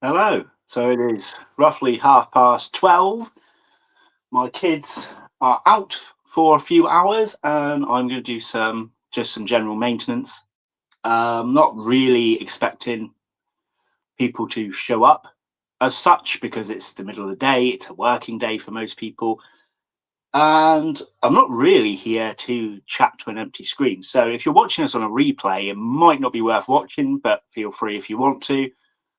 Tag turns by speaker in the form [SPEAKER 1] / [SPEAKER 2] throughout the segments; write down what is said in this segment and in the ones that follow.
[SPEAKER 1] Hello. So it is roughly 12:30. My kids are out for a few hours, and I'm going to do some general maintenance. Not really expecting people to show up as such because it's the middle of the day. It's a working day for most people, and I'm not really here to chat to an empty screen. So if you're watching us on a replay, it might not be worth watching, but feel free if you want to.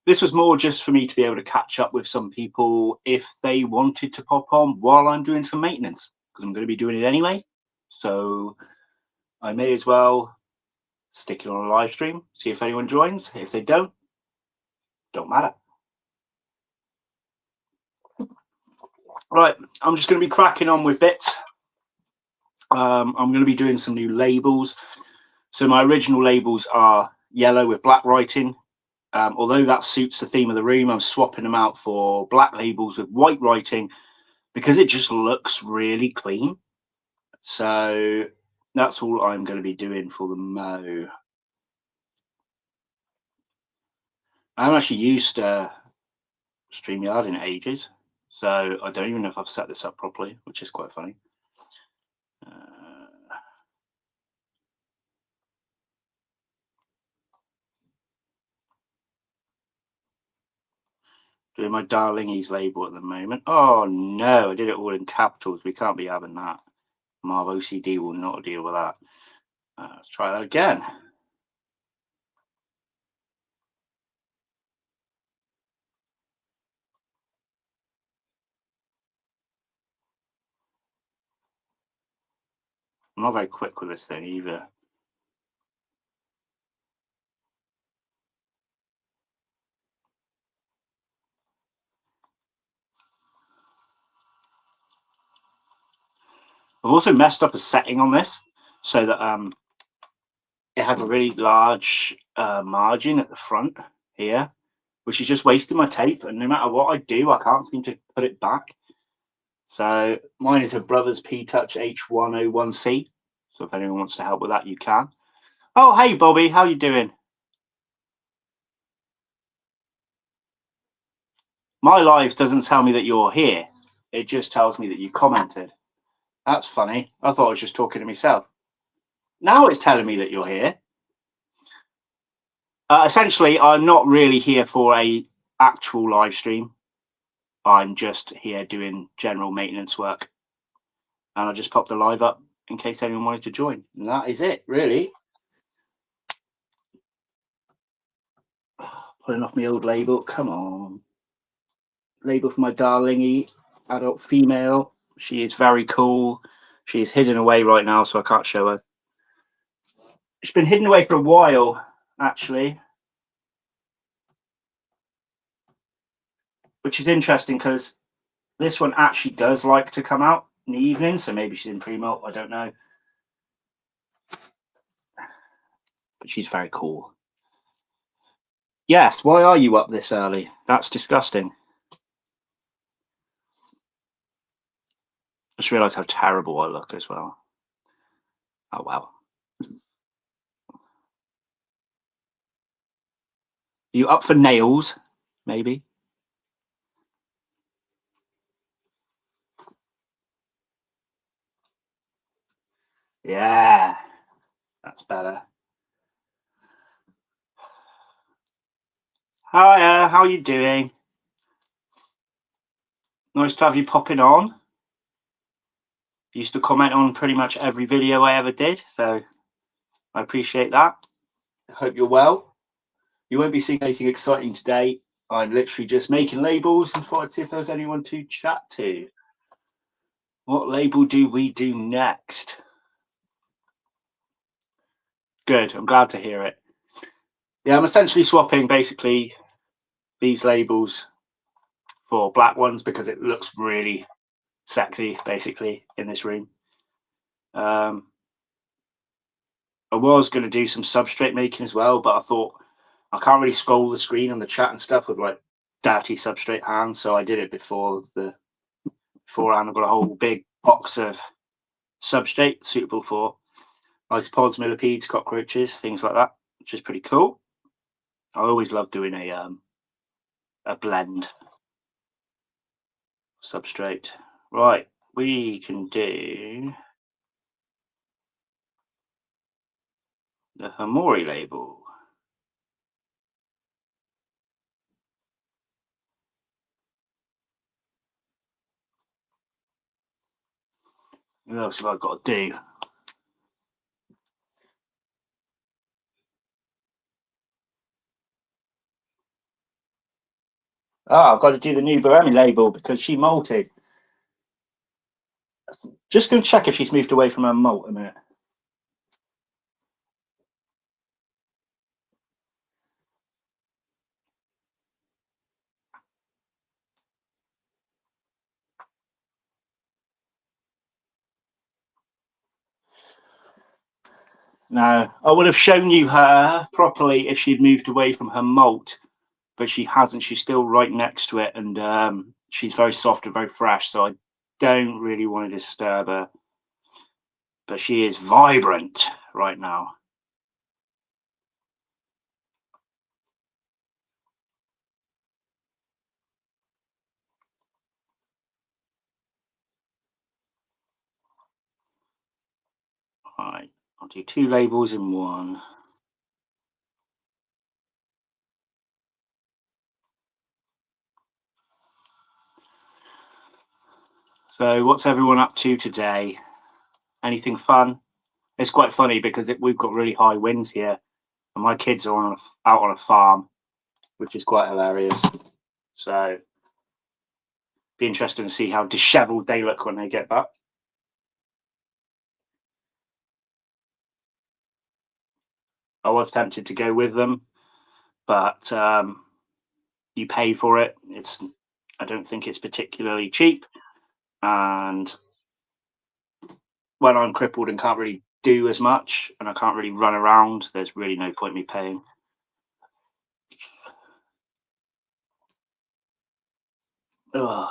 [SPEAKER 1] This was more just for me to be able to catch up with some people if they wanted to pop on while I'm doing some maintenance, because I'm going to be doing it anyway. So I may as well stick it on a live stream, see if anyone joins. If they don't matter. Right, I'm just going to be cracking on with bits. I'm going to be doing some new labels. So my original labels are yellow with black writing. Although that suits the theme of the room, I'm swapping them out for black labels with white writing because it just looks really clean. So that's all I'm going to be doing for the Mo. I haven't actually used StreamYard in ages, so I don't even know if I've set this up properly, which is quite funny. Doing my Darlingies label at the moment. Oh no, I did it all in capitals. We can't be having that. Marv OCD will not deal with that. Let's try that again. I'm not very quick with this thing either. I've also messed up a setting on this so that it has a really large margin at the front here, which is just wasting my tape. And no matter what I do, I can't seem to put it back. So mine is a Brothers P-Touch H101C. So if anyone wants to help with that, you can. Oh, hey, Bobby, how you doing? My live doesn't tell me that you're here. It just tells me that you commented. That's funny. I thought I was just talking to myself. Now it's telling me that you're here. Essentially, I'm not really here for a actual live stream. I'm just here doing general maintenance work. And I just popped the live up in case anyone wanted to join. And that is it, really. Pulling off my old label. Come on. Label for my darlingy adult female. She is very cool. She is hidden away right now, so I can't show her. She's been hidden away for a while, actually. Which is interesting because this one actually does like to come out in the evening, so maybe she's in pre-molt, I don't know. But she's very cool. Yes, why are you up this early? That's disgusting. Just realised how terrible I look as well. Oh, wow. Are you up for nails, maybe? Yeah, that's better. Hiya, how are you doing? Nice to have you popping on. Used to comment on pretty much every video I ever did, so I appreciate that. I hope you're well. You won't be seeing anything exciting today. I'm literally just making labels and thought I'd see if there's anyone to chat to. What label do we do next? Good, I'm glad to hear it. Yeah, I'm essentially swapping basically these labels for black ones because it looks really sexy basically in this room. I was going to do some substrate making as well, but I thought I can't really scroll the screen on the chat and stuff with like dirty substrate hands, so I did it beforehand. I've got a whole big box of substrate suitable for isopods, millipedes, cockroaches, things like that, which is pretty cool. I always love doing a a blend substrate. Right, we can do the Hamori label. What else have I got to do? Oh, I've got to do the new Bohemi label because she molted. Just going to check if she's moved away from her molt a minute. No, I would have shown you her properly if she'd moved away from her molt, but she hasn't. She's still right next to it, and she's very soft and very fresh, so I don't really want to disturb her. But she is vibrant right now. All right, I'll do 2 labels in one. So what's everyone up to today? Anything fun? It's quite funny because we've got really high winds here, and my kids are out on a farm, which is quite hilarious. So be interesting to see how dishevelled they look when they get back. I was tempted to go with them, but you pay for it. I don't think it's particularly cheap, and when I'm crippled and can't really do as much, and I can't really run around, there's really no point me paying. Ugh.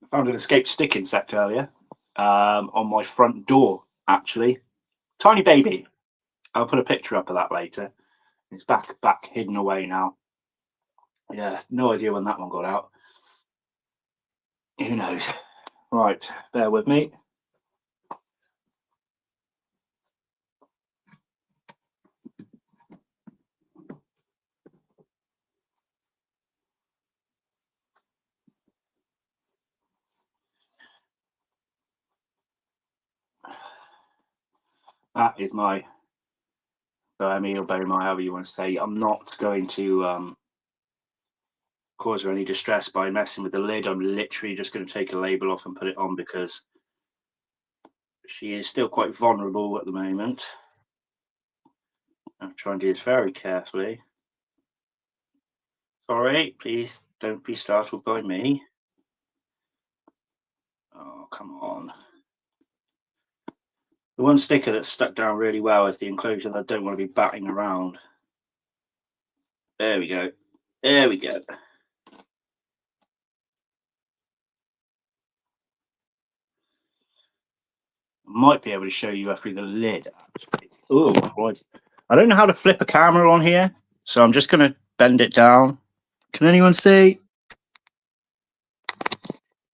[SPEAKER 1] I found an escaped stick insect earlier on my front door, actually. Tiny baby. I'll put a picture up of that later. It's back hidden away now. Yeah, no idea when that one got out. Who knows? Right, bear with me. That is my Bohemi or Bohemi, however you want to say. I'm not going to cause her any distress by messing with the lid. I'm literally just going to take a label off and put it on because she is still quite vulnerable at the moment. I'm trying to do this very carefully. Sorry, please don't be startled by me. Oh, come on. The one sticker that's stuck down really well is the enclosure that I don't want to be batting around. There we go. There we go. Might be able to show you through the lid. Oh, right. I don't know how to flip a camera on here, so I'm just going to bend it down. Can anyone see?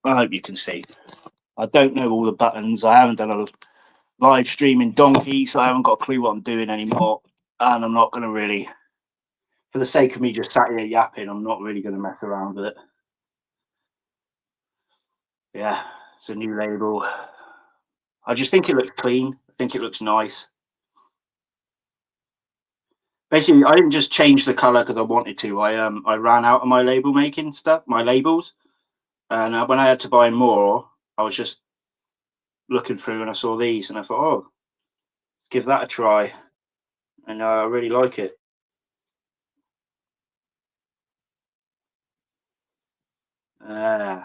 [SPEAKER 1] I hope you can see. I don't know all the buttons. I haven't done a live stream in donkey, so I haven't got a clue what I'm doing anymore. And I'm not going to really, for the sake of me just sat here yapping, I'm not really going to mess around with it. Yeah, it's a new label. I just think it looks clean. I think it looks nice. Basically, I didn't just change the color because I wanted to. I ran out of my label making stuff, my labels, and when I had to buy more, I was just looking through and I saw these, and I thought, oh, give that a try, and I really like it. I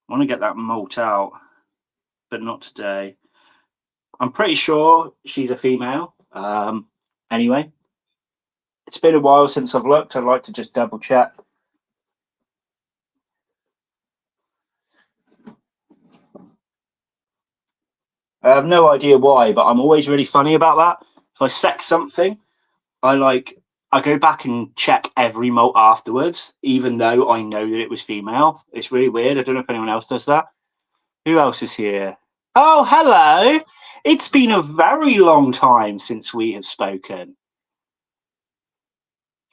[SPEAKER 1] want to get that molt out, but not today. I'm pretty sure she's a female. Anyway, it's been a while since I've looked. I'd like to just double check. I have no idea why, but I'm always really funny about that. If I sex something, I go back and check every molt afterwards, even though I know that it was female. It's really weird. I don't know if anyone else does that. Who else is here? Oh, hello. It's been a very long time since we have spoken.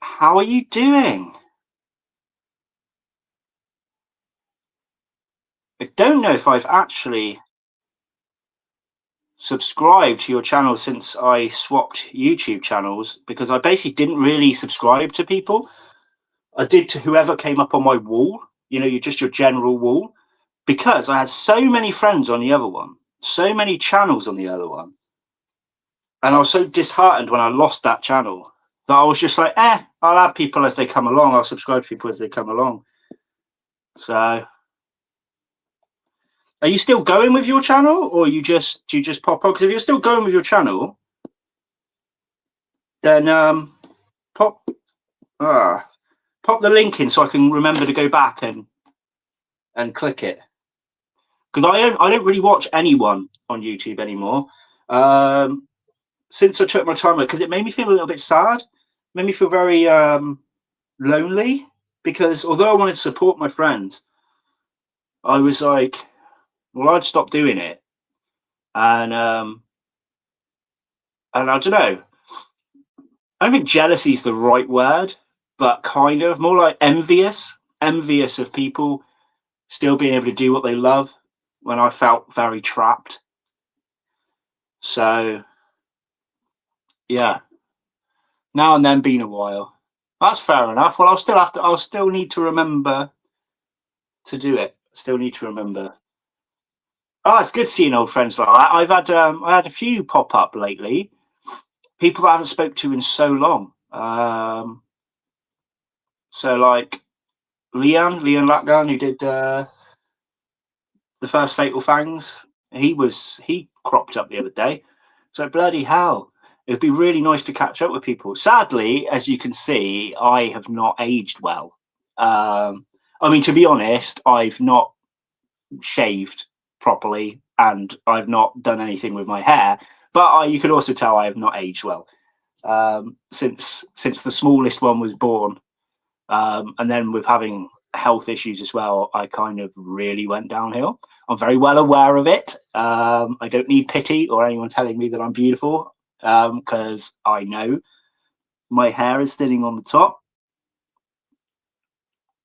[SPEAKER 1] How are you doing? I don't know if I've actually subscribed to your channel since I swapped YouTube channels, because I basically didn't really subscribe to people. I did to whoever came up on my wall, you're just your general wall, because I had so many friends on the other one, so many channels on the other one. And I was so disheartened when I lost that channel that I was just like, I'll add people as they come along. I'll subscribe to people as they come along. So are you still going with your channel, or do you just pop on? Because if you're still going with your channel, then pop the link in so I can remember to go back and click it. Because I don't really watch anyone on YouTube anymore. Since I took my time, because it made me feel a little bit sad, made me feel very lonely, because although I wanted to support my friends, I was like, well, I'd stop doing it. And I don't know, I don't think jealousy is the right word, but kind of more like envious of people still being able to do what they love, when I felt very trapped. So yeah, now and then been a while. That's fair enough. Well, I'll still need to remember to do it. Still need to remember. Oh, it's good seeing old friends like that. I had a few pop up lately. People that I haven't spoke to in so long. So like Leon Latgan, who did the first Fatal Fangs, he cropped up the other day. So bloody hell, it'd be really nice to catch up with people. Sadly, as you can see, I have not aged well. I mean, to be honest, I've not shaved properly and I've not done anything with my hair, but you could also tell I have not aged well since the smallest one was born. And then with having health issues as well, I kind of really went downhill. I'm very well aware of it. I don't need pity or anyone telling me that I'm beautiful, because I know my hair is thinning on the top.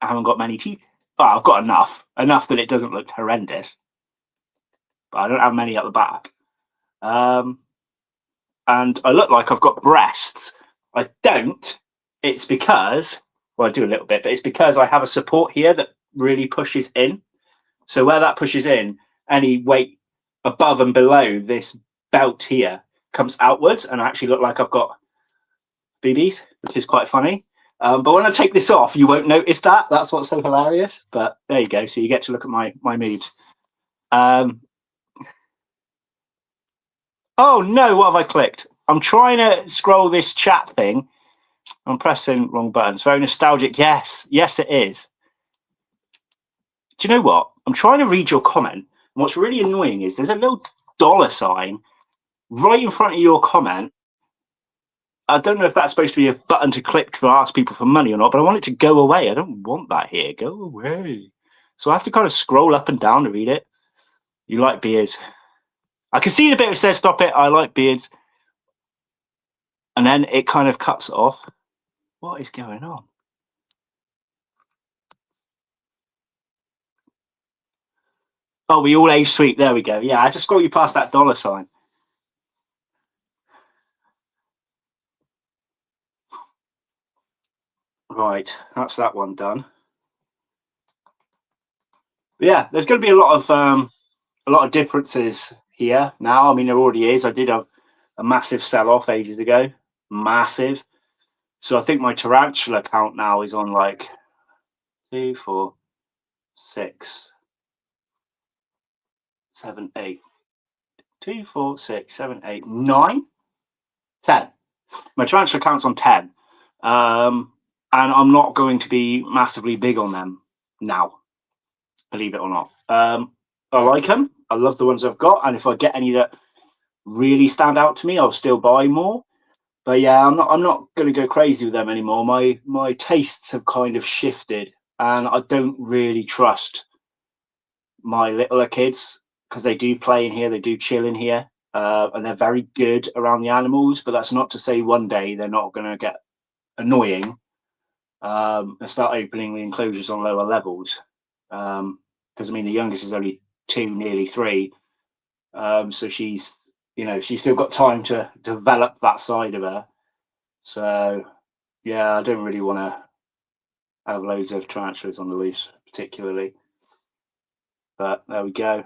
[SPEAKER 1] I haven't got many teeth. Well, I've got enough that it doesn't look horrendous, but I don't have many at the back. And I look like I've got breasts. I don't. It's because, well, I do a little bit, but it's because I have a support here that really pushes in. So where that pushes in, any weight above and below this belt here comes outwards, and I actually look like I've got BBs, which is quite funny. But when I take this off, you won't notice that. That's what's so hilarious. But there you go. So you get to look at my moves. Oh no, what have I clicked? I'm trying to scroll this chat thing. I'm pressing wrong buttons. Very nostalgic. Yes, it is. Do you know what? I'm trying to read your comment. And what's really annoying is there's a little $ right in front of your comment. I don't know if that's supposed to be a button to click to ask people for money or not, but I want it to go away. I don't want that here. Go away. So I have to kind of scroll up and down to read it. You like beards. I can see the bit that says stop it. I like beards. And then it kind of cuts it off. What is going on? Oh, we all age sweet. There we go. Yeah, I just scroll you past that $. Right, that's that one done. But yeah, there's going to be a lot of differences here now. I mean, there already is. I did a massive sell-off ages ago, massive. So I think my tarantula count now is on like 2, 4, 6, 7, 8. 2, 4, 6, 7, 8, 9, 10. My tarantula count's on 10. And I'm not going to be massively big on them now, believe it or not. I like them. I love the ones I've got, and if I get any that really stand out to me, I'll still buy more. But yeah, I'm not going to go crazy with them anymore. My tastes have kind of shifted, and I don't really trust my littler kids because they do play in here, they do chill in here, and they're very good around the animals. But that's not to say one day they're not going to get annoying and start opening the enclosures on lower levels. Because I mean, the youngest is only 2, nearly 3, so she's still got time to develop that side of her. So yeah, I don't really want to have loads of tarantulas on the loose, particularly. But there we go.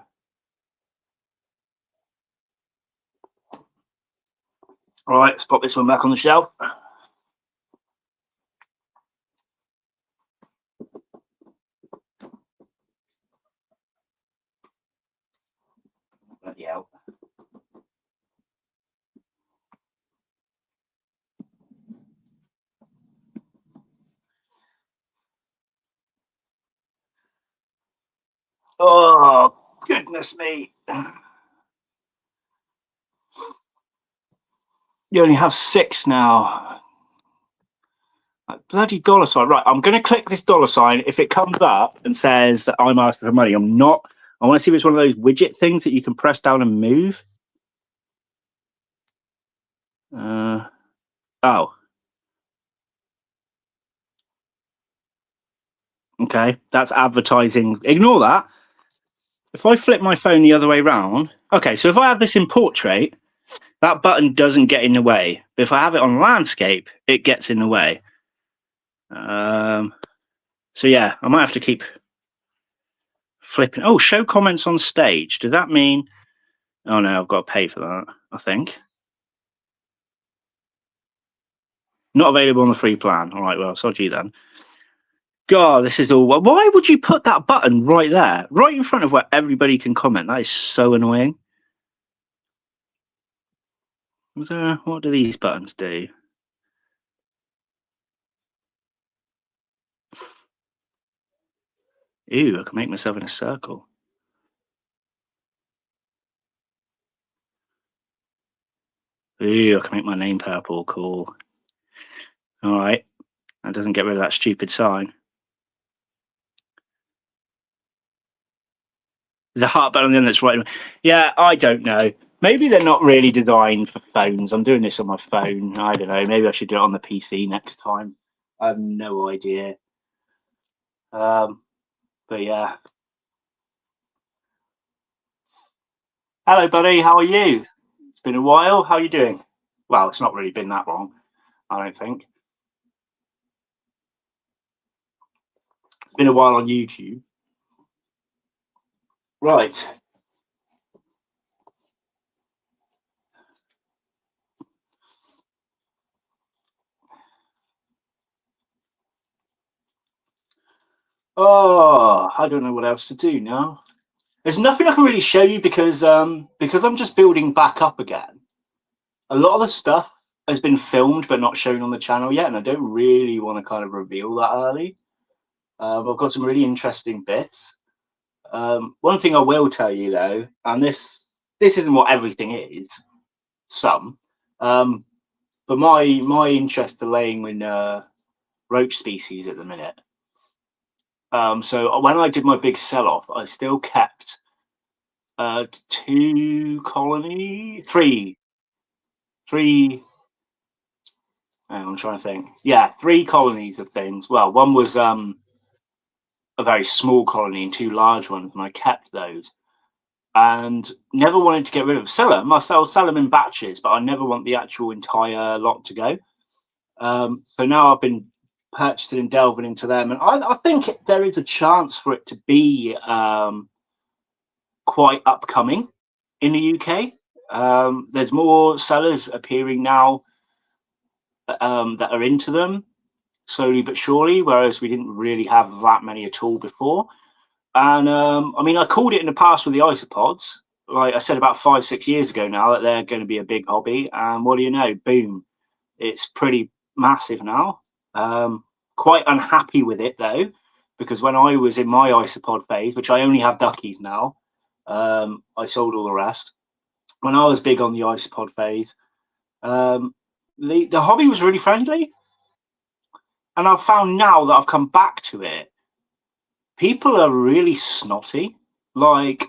[SPEAKER 1] All right, let's pop this one back on the shelf. Yeah. Oh, goodness me. You only have 6 now. That bloody dollar sign. Right, I'm going to click this dollar sign. If it comes up and says that I'm asking for money, I'm not. I want to see if it's one of those widget things that you can press down and move. Oh. Okay, that's advertising. Ignore that. If I flip my phone the other way around, okay, so if I have this in portrait, that button doesn't get in the way. But if I have it on landscape, it gets in the way. So yeah, I might have to keep flipping. Oh, show comments on stage. Does that mean? Oh no, I've got to pay for that, I think. Not available on the free plan. All right, well, sod you then. God, this is all. Why would you put that button right there, right in front of where everybody can comment? That is so annoying. What do these buttons do? Ew, I can make myself in a circle. Ew, I can make my name purple. Cool. All right. That doesn't get rid of that stupid sign. There's a heart button on the end that's right. Yeah, I don't know. Maybe they're not really designed for phones. I'm doing this on my phone. I don't know. Maybe I should do it on the PC next time. I have no idea. But yeah. Hello, buddy. How are you? It's been a while. How are you doing? Well, it's not really been that long, I don't think. It's been a while on YouTube. Right. Oh, I don't know what else to do now. There's nothing I can really show you because I'm just building back up again. A lot of the stuff has been filmed but not shown on the channel yet, and I don't really want to kind of reveal that early. I've got some really interesting bits. One thing I will tell you though, and this isn't what everything is, some, but my interest are laying in roach species at the minute. So when I did my big sell-off, I still kept 3 I'm trying to think. Yeah, 3 colonies of things. Well, one was a very small colony and 2 large ones, and I kept those. And never wanted to get rid of them. I'll sell them in batches, but I never want the actual entire lot to go. So now I've been purchasing and delving into them, and I think there is a chance for it to be quite upcoming in the UK. There's more sellers appearing now that are into them slowly but surely, whereas we didn't really have that many at all before. And I mean, I called it in the past with the isopods. Like I said about 5-6 years ago now that they're going to be a big hobby. And what do you know? Boom. It's pretty massive now. Quite unhappy with it though, because when I was in my isopod phase, which I only have duckies now, I sold all the rest. When I was big on the Isopod phase, the hobby was really friendly. And I've found now that I've come back to it, people are really snotty. Like,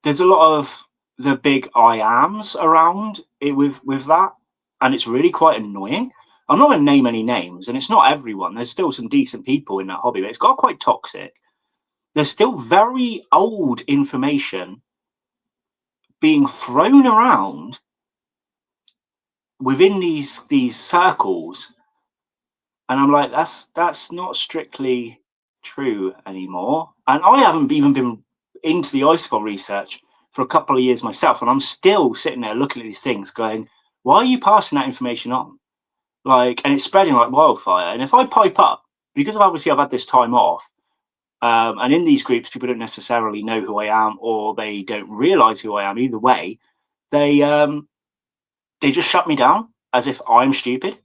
[SPEAKER 1] there's a lot of the big I ams around it with that, and it's really quite annoying. I'm not going to name any names, and it's not everyone. There's still some decent people in that hobby, but it's got quite toxic. There's still very old information being thrown around within these circles, and I'm like, that's not strictly true anymore. And I haven't even been into the Isopod research for a couple of years myself, and I'm still sitting there looking at these things going, why are you passing that information on? Like, and it's spreading like wildfire. And if I pipe up, because obviously I've had this time off, and in these groups people don't necessarily know who I am, or they don't realize who I am. Either way, they just shut me down as if I'm stupid.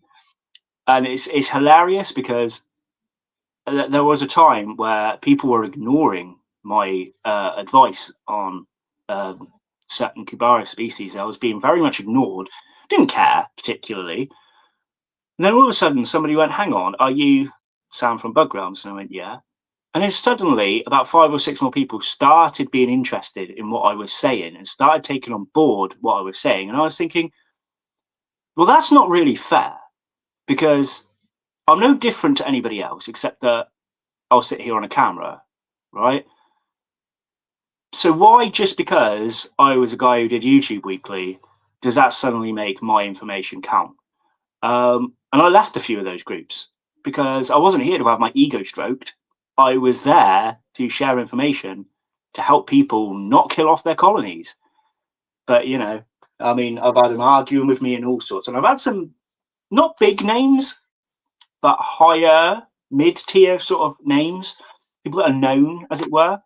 [SPEAKER 1] And it's hilarious because there was a time where people were ignoring my advice on certain Kubara species. I was being very much ignored. Didn't care particularly. And then all of a sudden, somebody went, "Hang on, are you Sam from Bug Realms?" And I went, "Yeah." And then suddenly, about 5 or 6 more people started being interested in what I was saying and started taking on board what I was saying. And I was thinking, well, that's not really fair, because I'm no different to anybody else, except that I'll sit here on a camera, right? So why, just because I was a guy who did YouTube weekly, does that suddenly make my information count? And I left a few of those groups because I wasn't here to have my ego stroked. I was there to share information to help people not kill off their colonies. But, you know, I mean, I've had them arguing with me and all sorts. And I've had some not big names, but higher, mid-tier sort of names, people that are known, as it were,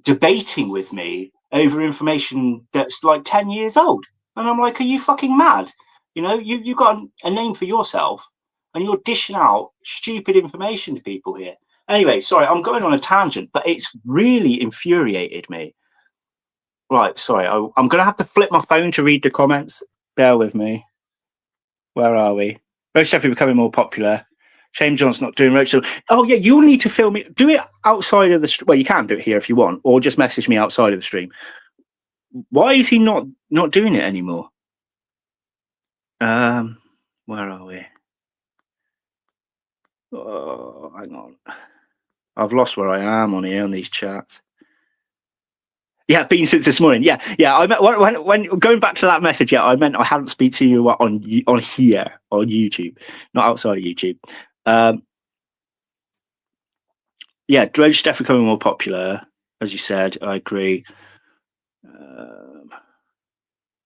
[SPEAKER 1] debating with me over information that's like 10 years old. And I'm like, are you fucking mad? You know, you've got a name for yourself and you're dishing out stupid information to people here. Anyway, sorry, I'm going on a tangent, but it's really infuriated me. Right, sorry, I'm going to have to flip my phone to read the comments. Bear with me. Where are we? Roach definitely becoming more popular. Shane John's not doing Roach. Oh, yeah, you'll need to film it. Do it outside of the stream. Well, you can do it here if you want, or just message me outside of the stream. Why is he not doing it anymore? Where are we? Oh, hang on. I've lost where I am on here on these chats. Yeah, been since this morning. Yeah. I meant when going back to that message. Yeah, I meant I haven't speak to you on here on YouTube, not outside of YouTube. Yeah, Dredge definitely becoming more popular, as you said. I agree.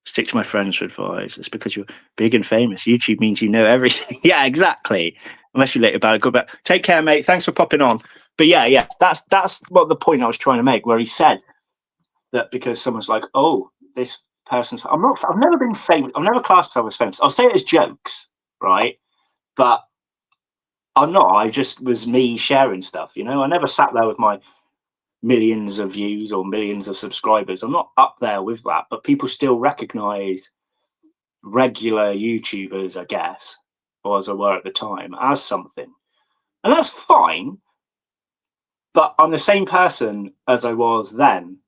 [SPEAKER 1] Stick to my friends for advice. It's because you're big and famous. YouTube means you know everything. Yeah, exactly. Unless you're late about it. Go back. Take care, mate. Thanks for popping on. But yeah, that's what the point I was trying to make, where he said that because someone's like, oh, this person's. I've never been famous. I've never classed myself as famous. I'll say it as jokes, right? But I'm not. I just was me sharing stuff. You know, I never sat there with my millions of views or millions of subscribers. I'm not up there with that, but people still recognize regular YouTubers, I guess, or as I were at the time, as something. And that's fine. But I'm the same person as I was then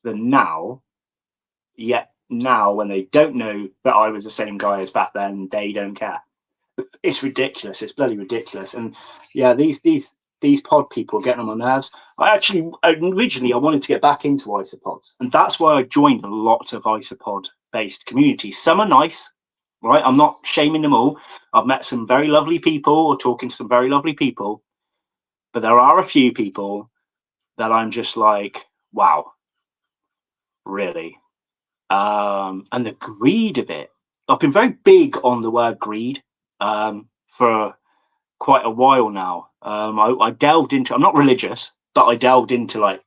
[SPEAKER 1] than now. Yet now, when they don't know that I was the same guy as back then, they don't care. It's ridiculous. It's bloody ridiculous. And yeah, these pod people are getting on my nerves. Originally I wanted to get back into isopods, and that's why I joined a lot of isopod based communities. Some are nice, right? I'm not shaming them all. I've met some very lovely people or talking to some very lovely people, but there are a few people that I'm just like, wow, really? And the greed of it. I've been very big on the word greed for quite a while now. I delved into, I'm not religious, but I delved into like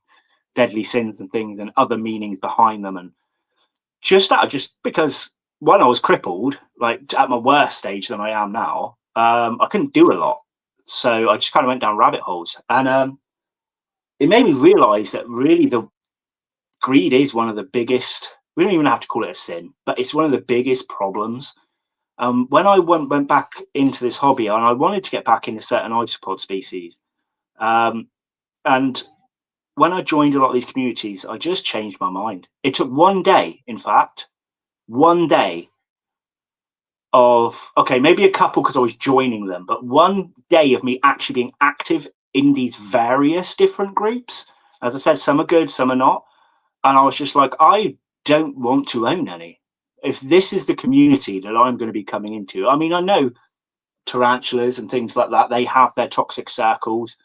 [SPEAKER 1] deadly sins and things and other meanings behind them. And just because when I was crippled, like at my worst stage than I am now, I couldn't do a lot. So I just kind of went down rabbit holes. And it made me realize that really greed is one of the biggest, we don't even have to call it a sin, but it's one of the biggest problems. When I went back into this hobby, and I wanted to get back into certain isopod species, and when I joined a lot of these communities, I just changed my mind. It took one day, in fact, one day of, okay, maybe a couple because I was joining them, but one day of me actually being active in these various different groups. As I said, some are good, some are not. And I was just like, I don't want to own any. If this is the community that I'm going to be coming into, I mean, I know tarantulas and things like that, they have their toxic circles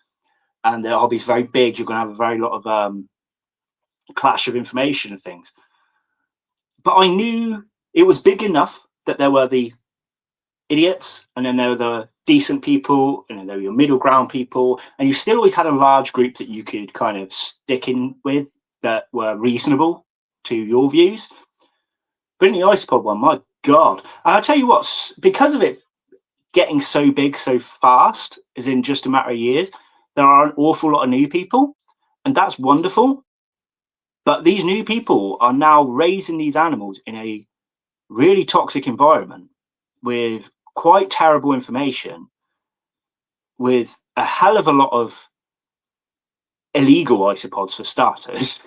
[SPEAKER 1] and their hobby's very big. You're going to have a very lot of clash of information and things. But I knew it was big enough that there were the idiots, and then there were the decent people, and then there were your middle ground people, and you still always had a large group that you could kind of stick in with that were reasonable to your views. But in the isopod one, my God, and I'll tell you what, because of it getting so big so fast, as in just a matter of years, there are an awful lot of new people, and that's wonderful. But these new people are now raising these animals in a really toxic environment with quite terrible information, with a hell of a lot of illegal isopods for starters.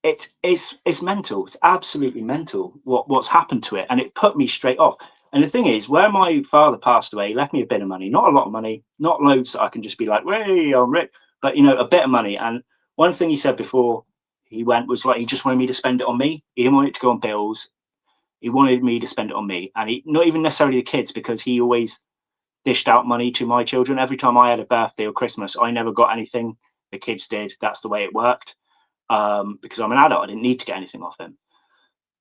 [SPEAKER 1] It's mental. It's absolutely mental what's happened to it, and it put me straight off. And the thing is, where my father passed away, he left me a bit of money, not a lot of money, not loads that I can just be like, "Hey, I'm rich," but a bit of money. And one thing he said before he went was like, he just wanted me to spend it on me. He didn't want it to go on bills. He wanted me to spend it on me, and not even necessarily the kids, because he always dished out money to my children. Every time I had a birthday or Christmas, I never got anything. The kids did. That's the way it worked. Because I'm an adult, I didn't need to get anything off him.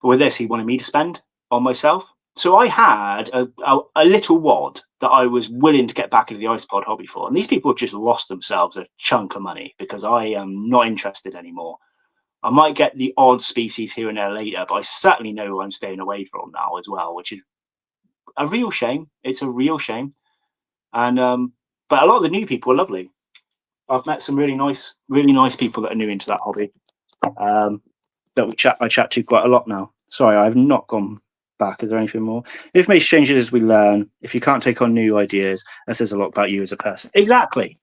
[SPEAKER 1] But with this, he wanted me to spend on myself. So I had a little wad that I was willing to get back into the isopod hobby for. And these people have just lost themselves a chunk of money because I am not interested anymore. I might get the odd species here and there later, but I certainly know who I'm staying away from now as well, which is a real shame. It's a real shame. And but a lot of the new people are lovely. I've met some really nice people that are new into that hobby. That I chat to quite a lot now. Sorry, I have not gone back. Is there anything more? Information changes as we learn. If you can't take on new ideas, that says a lot about you as a person. Exactly.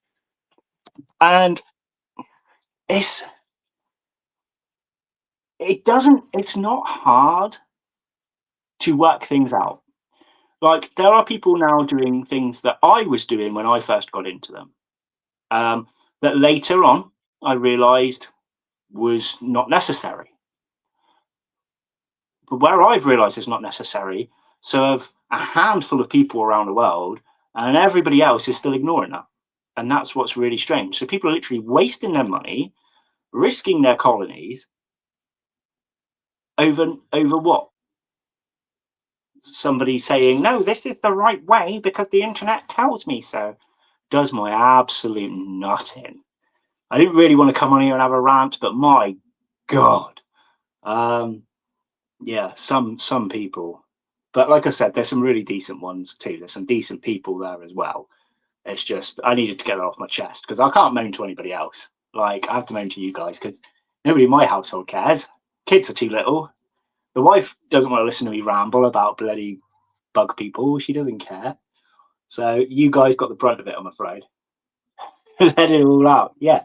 [SPEAKER 1] And it's not hard to work things out. Like, there are people now doing things that I was doing when I first got into them, that later on I realized was not necessary. But where I've realized it's not necessary, so have a handful of people around the world, and everybody else is still ignoring that. And that's what's really strange. So people are literally wasting their money, risking their colonies over what? Somebody saying, no, this is the right way because the internet tells me so. Does my absolute nut in. I didn't really want to come on here and have a rant, but my God. Yeah, some people. But like I said, there's some really decent ones too. There's some decent people there as well. It's just, I needed to get it off my chest because I can't moan to anybody else. Like, I have to moan to you guys because nobody in my household cares. Kids are too little. The wife doesn't want to listen to me ramble about bloody bug people. She doesn't care. So you guys got the brunt of it, I'm afraid. Let it all out. Yeah.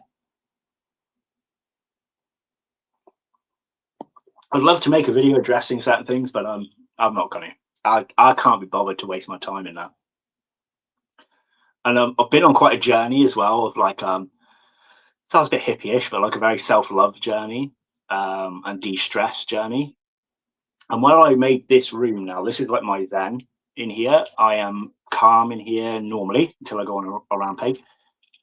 [SPEAKER 1] I'd love to make a video addressing certain things, but I'm not going to. I can't be bothered to waste my time in that. And I've been on quite a journey as well of like, sounds a bit hippie-ish, but like a very self-love journey and de-stress journey. And where I made this room now, this is like my zen in here. I am calm in here normally until I go on a rampage.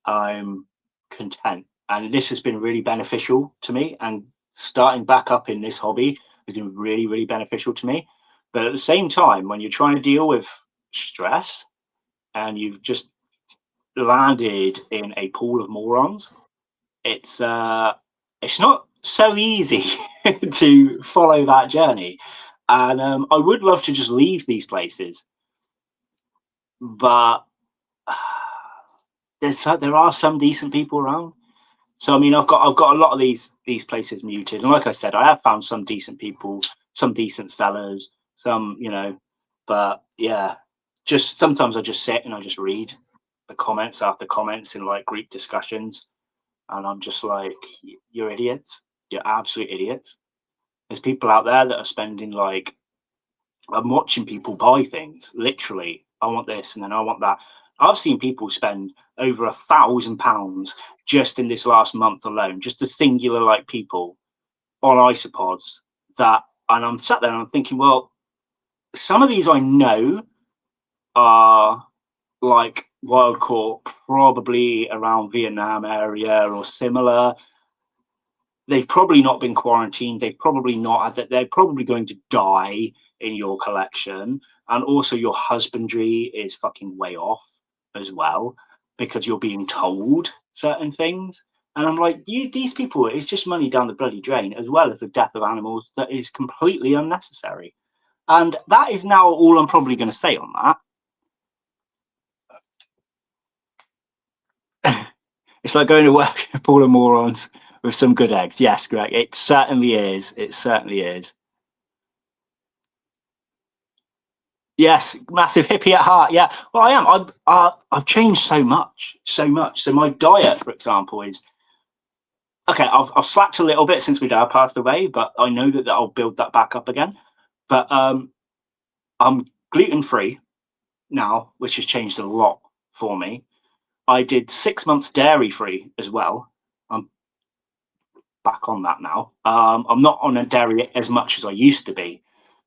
[SPEAKER 1] I'm content. And this has been really beneficial to me. And starting back up in this hobby has been really, really beneficial to me. But at the same time, when you're trying to deal with stress and you've just landed in a pool of morons, it's not so easy to follow that journey. And I would love to just leave these places, but there are some decent people around. So I mean, I've got a lot of these places muted, and like I said, I have found some decent people, some decent sellers, some, you know, but yeah, just sometimes I just sit and I just read the comments after comments in like group discussions, and I'm just like, you're idiots, you're absolute idiots. There's people out there that are spending like, I'm watching people buy things literally. I want this and then I want that. I've seen people spend over £1,000 just in this last month alone, just the singular like people on isopods that, and I'm sat there and I'm thinking, well, some of these I know are like wild caught, probably around Vietnam area or similar. They've probably not been quarantined. They've probably not had that. They're probably going to die in your collection. And also your husbandry is fucking way off as well, because you're being told certain things. And I'm like, these people, it's just money down the bloody drain, as well as the death of animals that is completely unnecessary. And that is now all I'm probably going to say on that. It's like going to work full of morons with some good eggs. Yes, Greg, it certainly is. It certainly is. Yes, massive hippie at heart. Yeah, well, I am. I've changed so much, so much. So my diet, for example, is okay. I've slacked a little bit since my dad passed away, but I know that I'll build that back up again. But I'm gluten free now, which has changed a lot for me. I did 6 months dairy free as well. I'm back on that now. I'm not on a dairy as much as I used to be,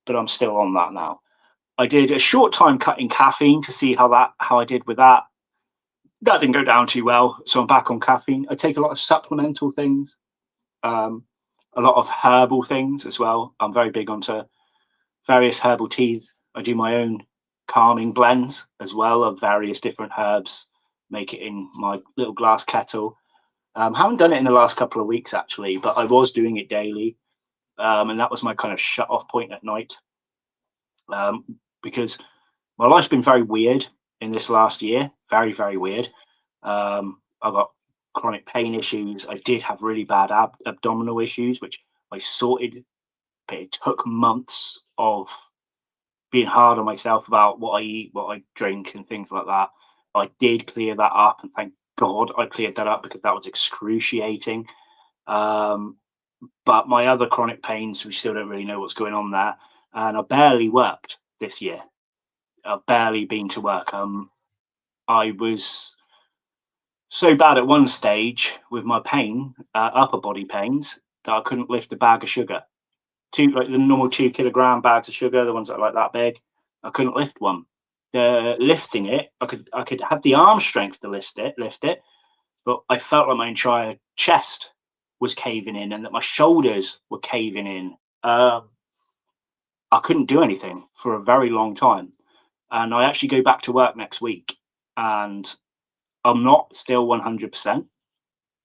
[SPEAKER 1] but I'm still on that now. I did a short time cutting caffeine to see how I did with that. That didn't go down too well, so I'm back on caffeine. I take a lot of supplemental things, a lot of herbal things as well. I'm very big onto various herbal teas. I do my own calming blends as well of various different herbs, make it in my little glass kettle. Haven't done it in the last couple of weeks actually, but I was doing it daily, and that was my kind of shut off point at night, because my life's been very weird in this last year, very, very weird. I've got chronic pain issues. I did have really bad abdominal issues, which I sorted, but it took months of being hard on myself about what I eat, what I drink, and things like that. I did clear that up, and thank God I cleared that up, because that was excruciating. But my other chronic pains, we still don't really know what's going on there. And I barely worked this year. I've barely been to work. I was so bad at one stage with my pain, upper body pains, that I couldn't lift a bag of sugar. Like the normal 2 kilogram bags of sugar, the ones that are like that big, I couldn't lift one. Lifting it, I could have the arm strength to lift it, but I felt like my entire chest was caving in and that my shoulders were caving in. I couldn't do anything for a very long time. And I actually go back to work next week, and I'm not still 100%.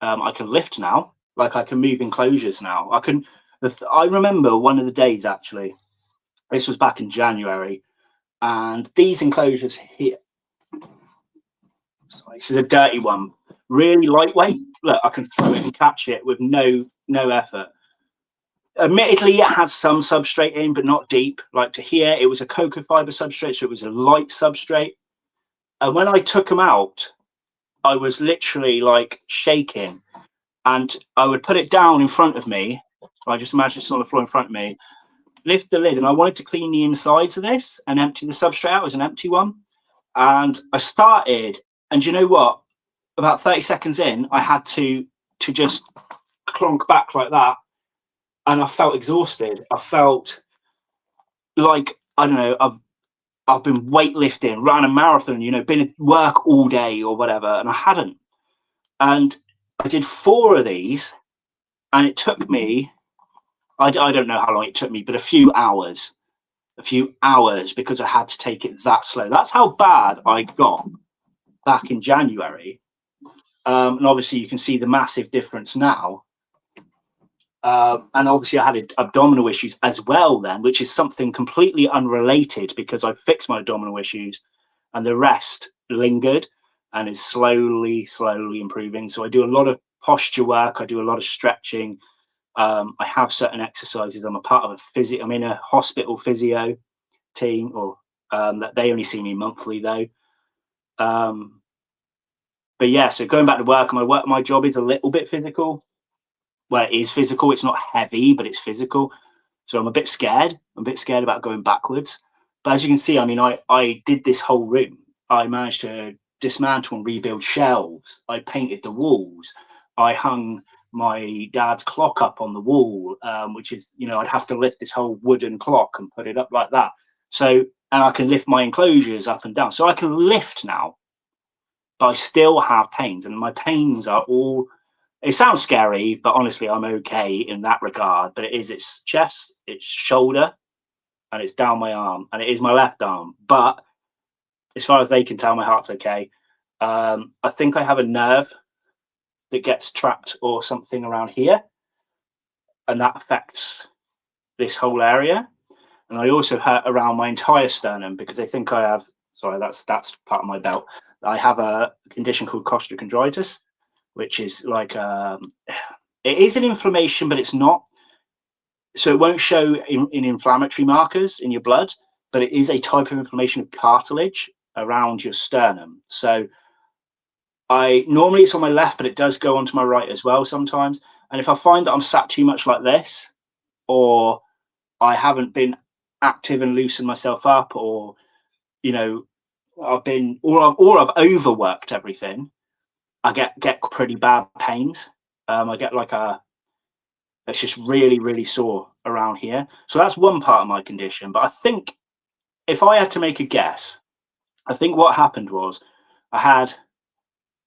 [SPEAKER 1] I can lift now, like I can move enclosures now. I remember one of the days, actually, this was back in January, and these enclosures here, sorry, this is a dirty one, really lightweight. Look, I can throw it and catch it with no effort. Admittedly, it had some substrate in, but not deep. Like to here, it was a cocoa fiber substrate, so it was a light substrate. And when I took them out, I was literally like shaking, and I would put it down in front of me. I just imagine it's on the floor in front of me, lift the lid, and I wanted to clean the insides of this and empty the substrate out as an empty one. And I started, and you know what? About 30 seconds in, I had to just clonk back like that, and I felt exhausted. I felt like, I don't know, I've been weightlifting, ran a marathon, you know, been at work all day or whatever, and I hadn't. And I did 4 of these, and it took me, I don't know how long it took me, but a few hours, because I had to take it that slow. That's how bad I got back in January. And obviously you can see the massive difference now. And obviously I had abdominal issues as well then, which is something completely unrelated, because I fixed my abdominal issues and the rest lingered and is slowly improving. So I do a lot of posture work. I do a lot of stretching. I have certain exercises. I'm a part of a physio. I'm in a hospital physio team, or that they only see me monthly though. But yeah, so going back to work, my job is a little bit physical. Well, it is physical. It's not heavy, but it's physical. So I'm a bit scared. I'm a bit scared about going backwards. But as you can see, I mean, I did this whole room. I managed to dismantle and rebuild shelves. I painted the walls. I hung my dad's clock up on the wall, which is, you know, I'd have to lift this whole wooden clock and put it up like that. So, and I can lift my enclosures up and down. So I can lift now, but I still have pains, and my pains are all, it sounds scary, but honestly, I'm okay in that regard. But it's chest, it's shoulder, and it's down my arm, and it is my left arm. But as far as they can tell, my heart's okay. I think I have a nerve that gets trapped or something around here, and that affects this whole area. And I also hurt around my entire sternum because I think I have, sorry, that's part of my belt. I have a condition called costochondritis, which is like, it is an inflammation, but it's not. So it won't show in inflammatory markers in your blood, but it is a type of inflammation of cartilage around your sternum. So normally it's on my left, but it does go onto my right as well sometimes. And if I find that I'm sat too much like this, or I haven't been active and loosened myself up, or, you know, or I've overworked everything, I get pretty bad pains. I get like it's just really, really sore around here. So that's one part of my condition. But I think if I had to make a guess, I think what happened was I had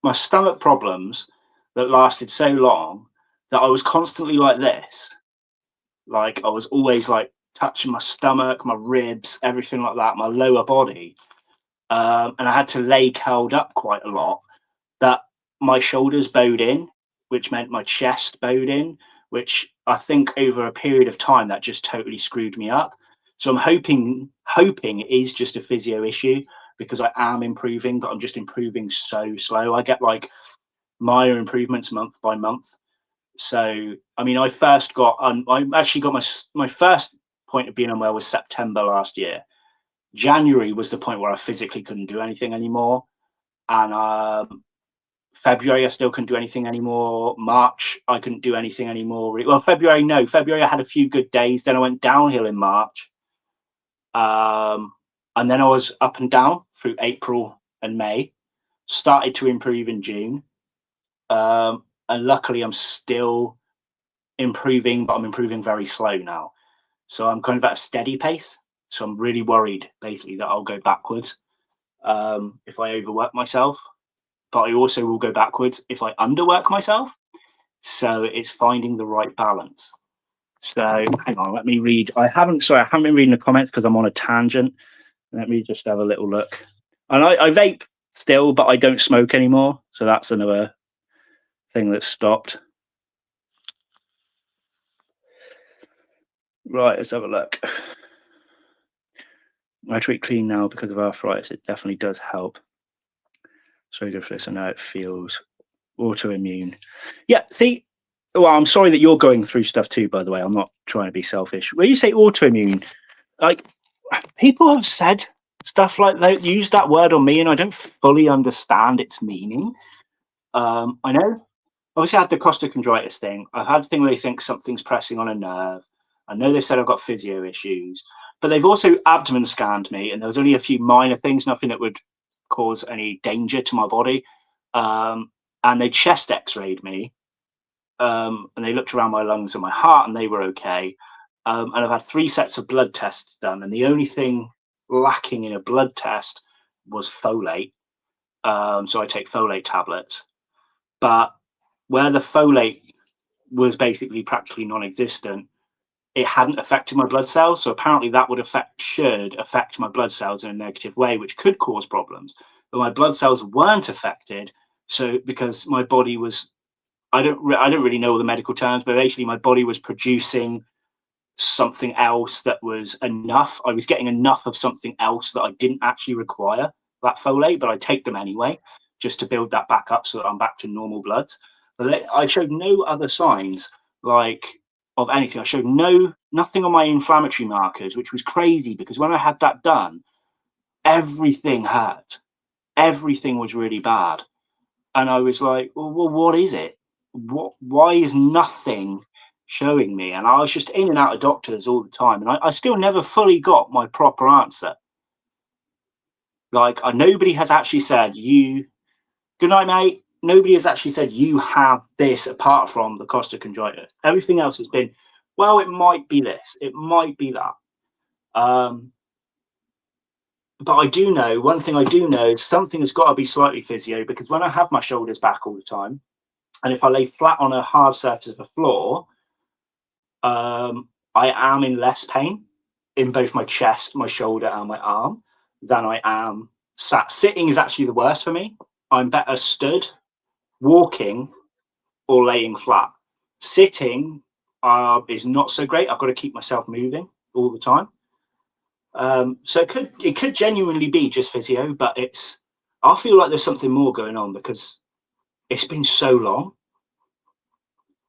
[SPEAKER 1] my stomach problems that lasted so long that I was constantly like this. Like I was always like touching my stomach, my ribs, everything like that, my lower body. And I had to lay curled up quite a lot, that my shoulders bowed in, which meant my chest bowed in, which I think over a period of time that just totally screwed me up. So I'm hoping it is just a physio issue, because I am improving, but I'm just improving so slow. I get like minor improvements month by month. So I mean, I actually got my first point of being unwell was September last year. January was the point where I physically couldn't do anything anymore, and February I still couldn't do anything anymore. March I couldn't do anything anymore. Well, February I had a few good days. Then I went downhill in March, and then I was up and down through April and May. Started to improve in June, and luckily I'm still improving, but I'm improving very slow now. So I'm kind of at a steady pace. So I'm really worried, basically, that I'll go backwards if I overwork myself. But I also will go backwards if I underwork myself. So it's finding the right balance. So hang on, let me read. I haven't been reading the comments because I'm on a tangent. Let me just have a little look. And I vape still, but I don't smoke anymore. So that's another thing that's stopped. Right, let's have a look. I drink clean now because of arthritis. It definitely does help. So good for this. I know it feels autoimmune. Yeah, see, well, I'm sorry that you're going through stuff too, by the way. I'm not trying to be selfish. When you say autoimmune, like, people have said stuff like that, use that word on me, and I don't fully understand its meaning. I know, obviously I had the costochondritis thing. I've had the thing where they think something's pressing on a nerve. I know they've said I've got physio issues, but they've also abdomen scanned me, and there was only a few minor things, nothing that would cause any danger to my body. And they chest x-rayed me, and they looked around my lungs and my heart, and they were okay. And I've had 3 sets of blood tests done, and the only thing lacking in a blood test was folate. So I take folate tablets, but where the folate was basically practically non-existent, it hadn't affected my blood cells. So apparently that should affect my blood cells in a negative way, which could cause problems. But my blood cells weren't affected. So because my body was, I don't really know all the medical terms, but basically my body was producing something else that was enough. I was getting enough of something else that I didn't actually require, that folate, but I take them anyway, just to build that back up so that I'm back to normal bloods. I showed no other signs like of anything. I showed nothing on my inflammatory markers, which was crazy because when I had that done, everything hurt. Everything was really bad. And I was like, well, what is it? Why is nothing showing me? And I was just in and out of doctors all the time. And I still never fully got my proper answer. Like, nobody has actually said, good night, mate. Nobody has actually said you have this apart from the costochondritis. Everything else has been, well, it might be this, it might be that. But I do know, one thing I do know, something has got to be slightly physio, because when I have my shoulders back all the time, and if I lay flat on a hard surface of the floor, I am in less pain in both my chest, my shoulder, and my arm than I am sat. Sitting is actually the worst for me. I'm better stood, walking, or laying flat. Sitting is not so great. I've got to keep myself moving all the time. So it could genuinely be just physio, but I feel like there's something more going on because it's been so long,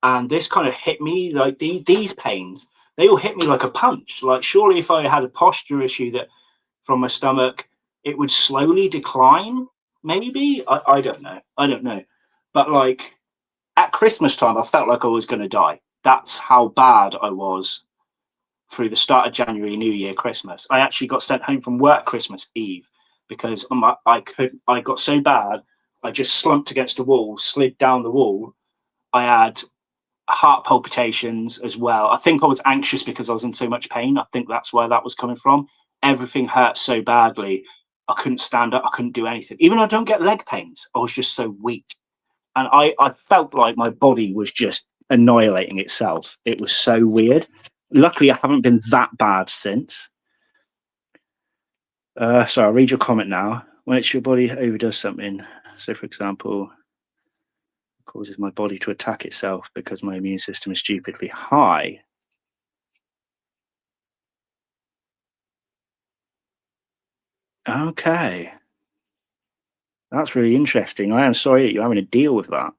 [SPEAKER 1] and this kind of hit me like these pains. They all hit me like a punch. Like, surely if I had a posture issue that from my stomach, it would slowly decline. Maybe I don't know. I don't know. But like at Christmas time, I felt like I was going to die. That's how bad I was through the start of January, New Year, Christmas. I actually got sent home from work Christmas Eve because I got so bad. I just slumped against the wall, slid down the wall. I had heart palpitations as well. I think I was anxious because I was in so much pain. I think that's where that was coming from. Everything hurt so badly. I couldn't stand up. I couldn't do anything. Even though I don't get leg pains, I was just so weak. And I felt like my body was just annihilating itself. It was so weird. Luckily, I haven't been that bad since. So I'll read your comment now. When it's your body overdoes something, so for example, causes my body to attack itself because my immune system is stupidly high. Okay. That's really interesting. I am sorry that you're having to deal with that,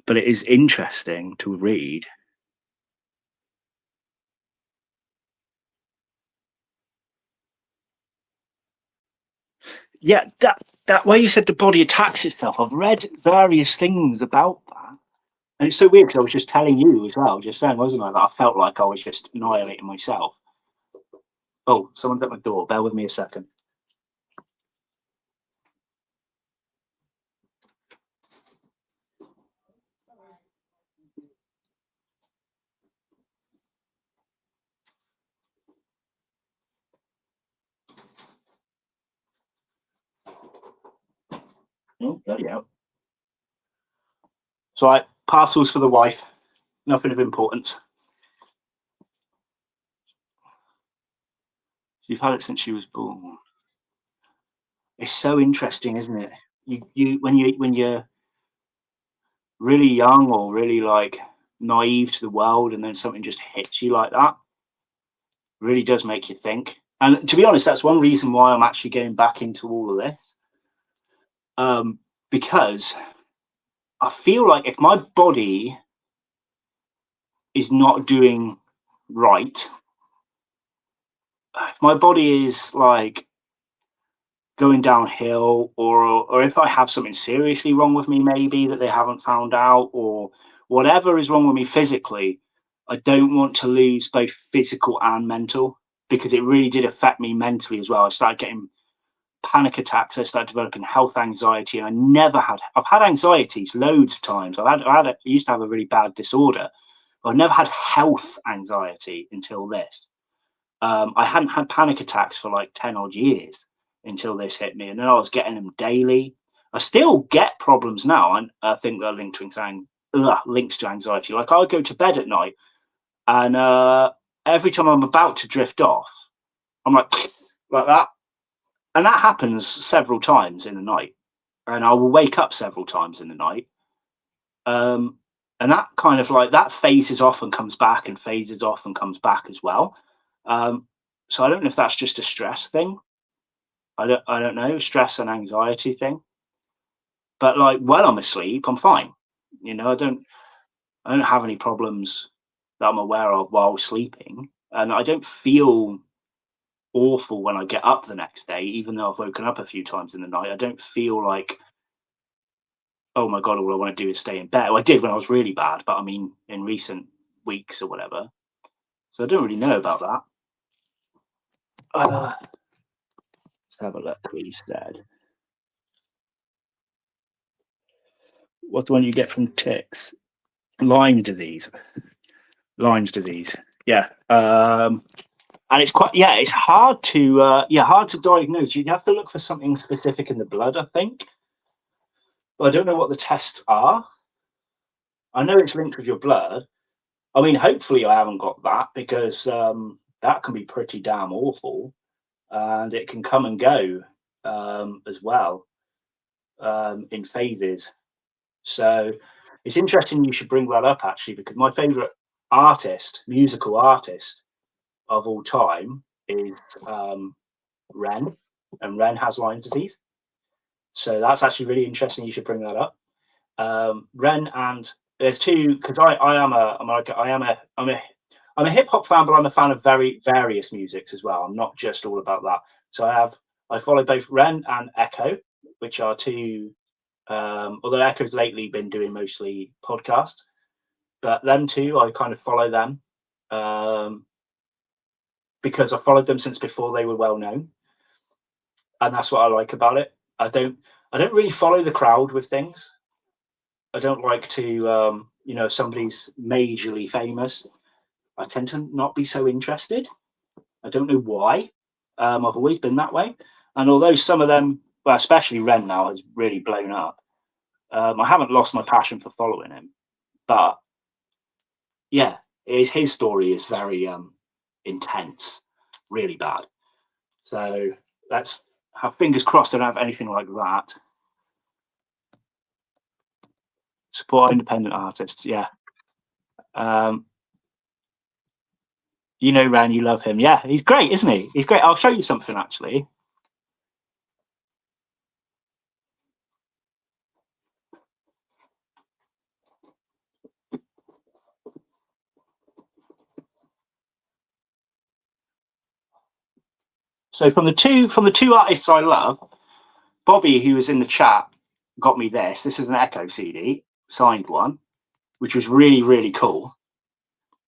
[SPEAKER 1] but it is interesting to read. Yeah, that way you said the body attacks itself. I've read various things about that. And it's so weird because I was just telling you as well, just then, wasn't I, that I felt like I was just annihilating myself. Oh, someone's at my door. Bear with me a second. Oh, bloody hell. So parcels for the wife. Nothing of importance. You've had it since she was born. It's so interesting, isn't it? When you're really young or really like naive to the world, and then something just hits you like that, really does make you think. And to be honest, that's one reason why I'm actually going back into all of this, because I feel like if my body is not doing right, if my body is like going downhill, or if I have something seriously wrong with me, maybe that they haven't found out, or whatever is wrong with me physically, I don't want to lose both physical and mental, because it really did affect me mentally as well. I started getting panic attacks. I started developing health anxiety, and I've had anxieties loads of times. I used to have a really bad disorder, but I never had health anxiety until this. I hadn't had panic attacks for like 10 odd years until this hit me, and then I was getting them daily. I still get problems now, and I think they're linked to anxiety. Like, I'll go to bed at night, and every time I'm about to drift off, I'm like that, and that happens several times in the night, and I will wake up several times in the night, and that kind of like that phases off and comes back, and phases off and comes back as well. So I don't know if that's just a stress thing. I don't know, stress and anxiety thing. But like when I'm asleep, I'm fine. You know, I don't have any problems that I'm aware of while sleeping, and I don't feel awful when I get up the next day, even though I've woken up a few times in the night. I don't feel like, oh my god, all I want to do is stay in bed. Well, I did when I was really bad, but I mean, in recent weeks or whatever. So I don't really know about that. Let's have a look what you said. What's the one you get from ticks? Lyme disease. Lyme's disease. Yeah. And it's quite, yeah, it's hard to hard to diagnose. You'd have to look for something specific in the blood, I think. But I don't know what the tests are. I know it's linked with your blood. I mean, hopefully I haven't got that, because that can be pretty damn awful, and it can come and go as well, in phases. So it's interesting you should bring that up, actually, because my favorite musical artist of all time is Ren, and Ren has Lyme disease. So that's actually really interesting. You should bring that up. Ren, and there's two, because I'm a hip hop fan, but I'm a fan of very various musics as well. I'm not just all about that. So I follow both Ren and Echo, which are two. Although Echo's lately been doing mostly podcasts, but them two, I kind of follow them because I followed them since before they were well known, and that's what I like about it. I don't really follow the crowd with things. I don't like to, if somebody's majorly famous, I tend to not be so interested. I don't know why. I've always been that way. And although some of them, well, especially Ren now, has really blown up, I haven't lost my passion for following him. But yeah, his story is very intense, really bad. So let's have fingers crossed I don't have anything like that. Support independent artists, yeah. You know Ren, you love him. Yeah, he's great, isn't he? He's great. I'll show you something, actually. So from the two artists I love, Bobby, who was in the chat, got me this. This is an Echo CD, signed one, which was really, really cool.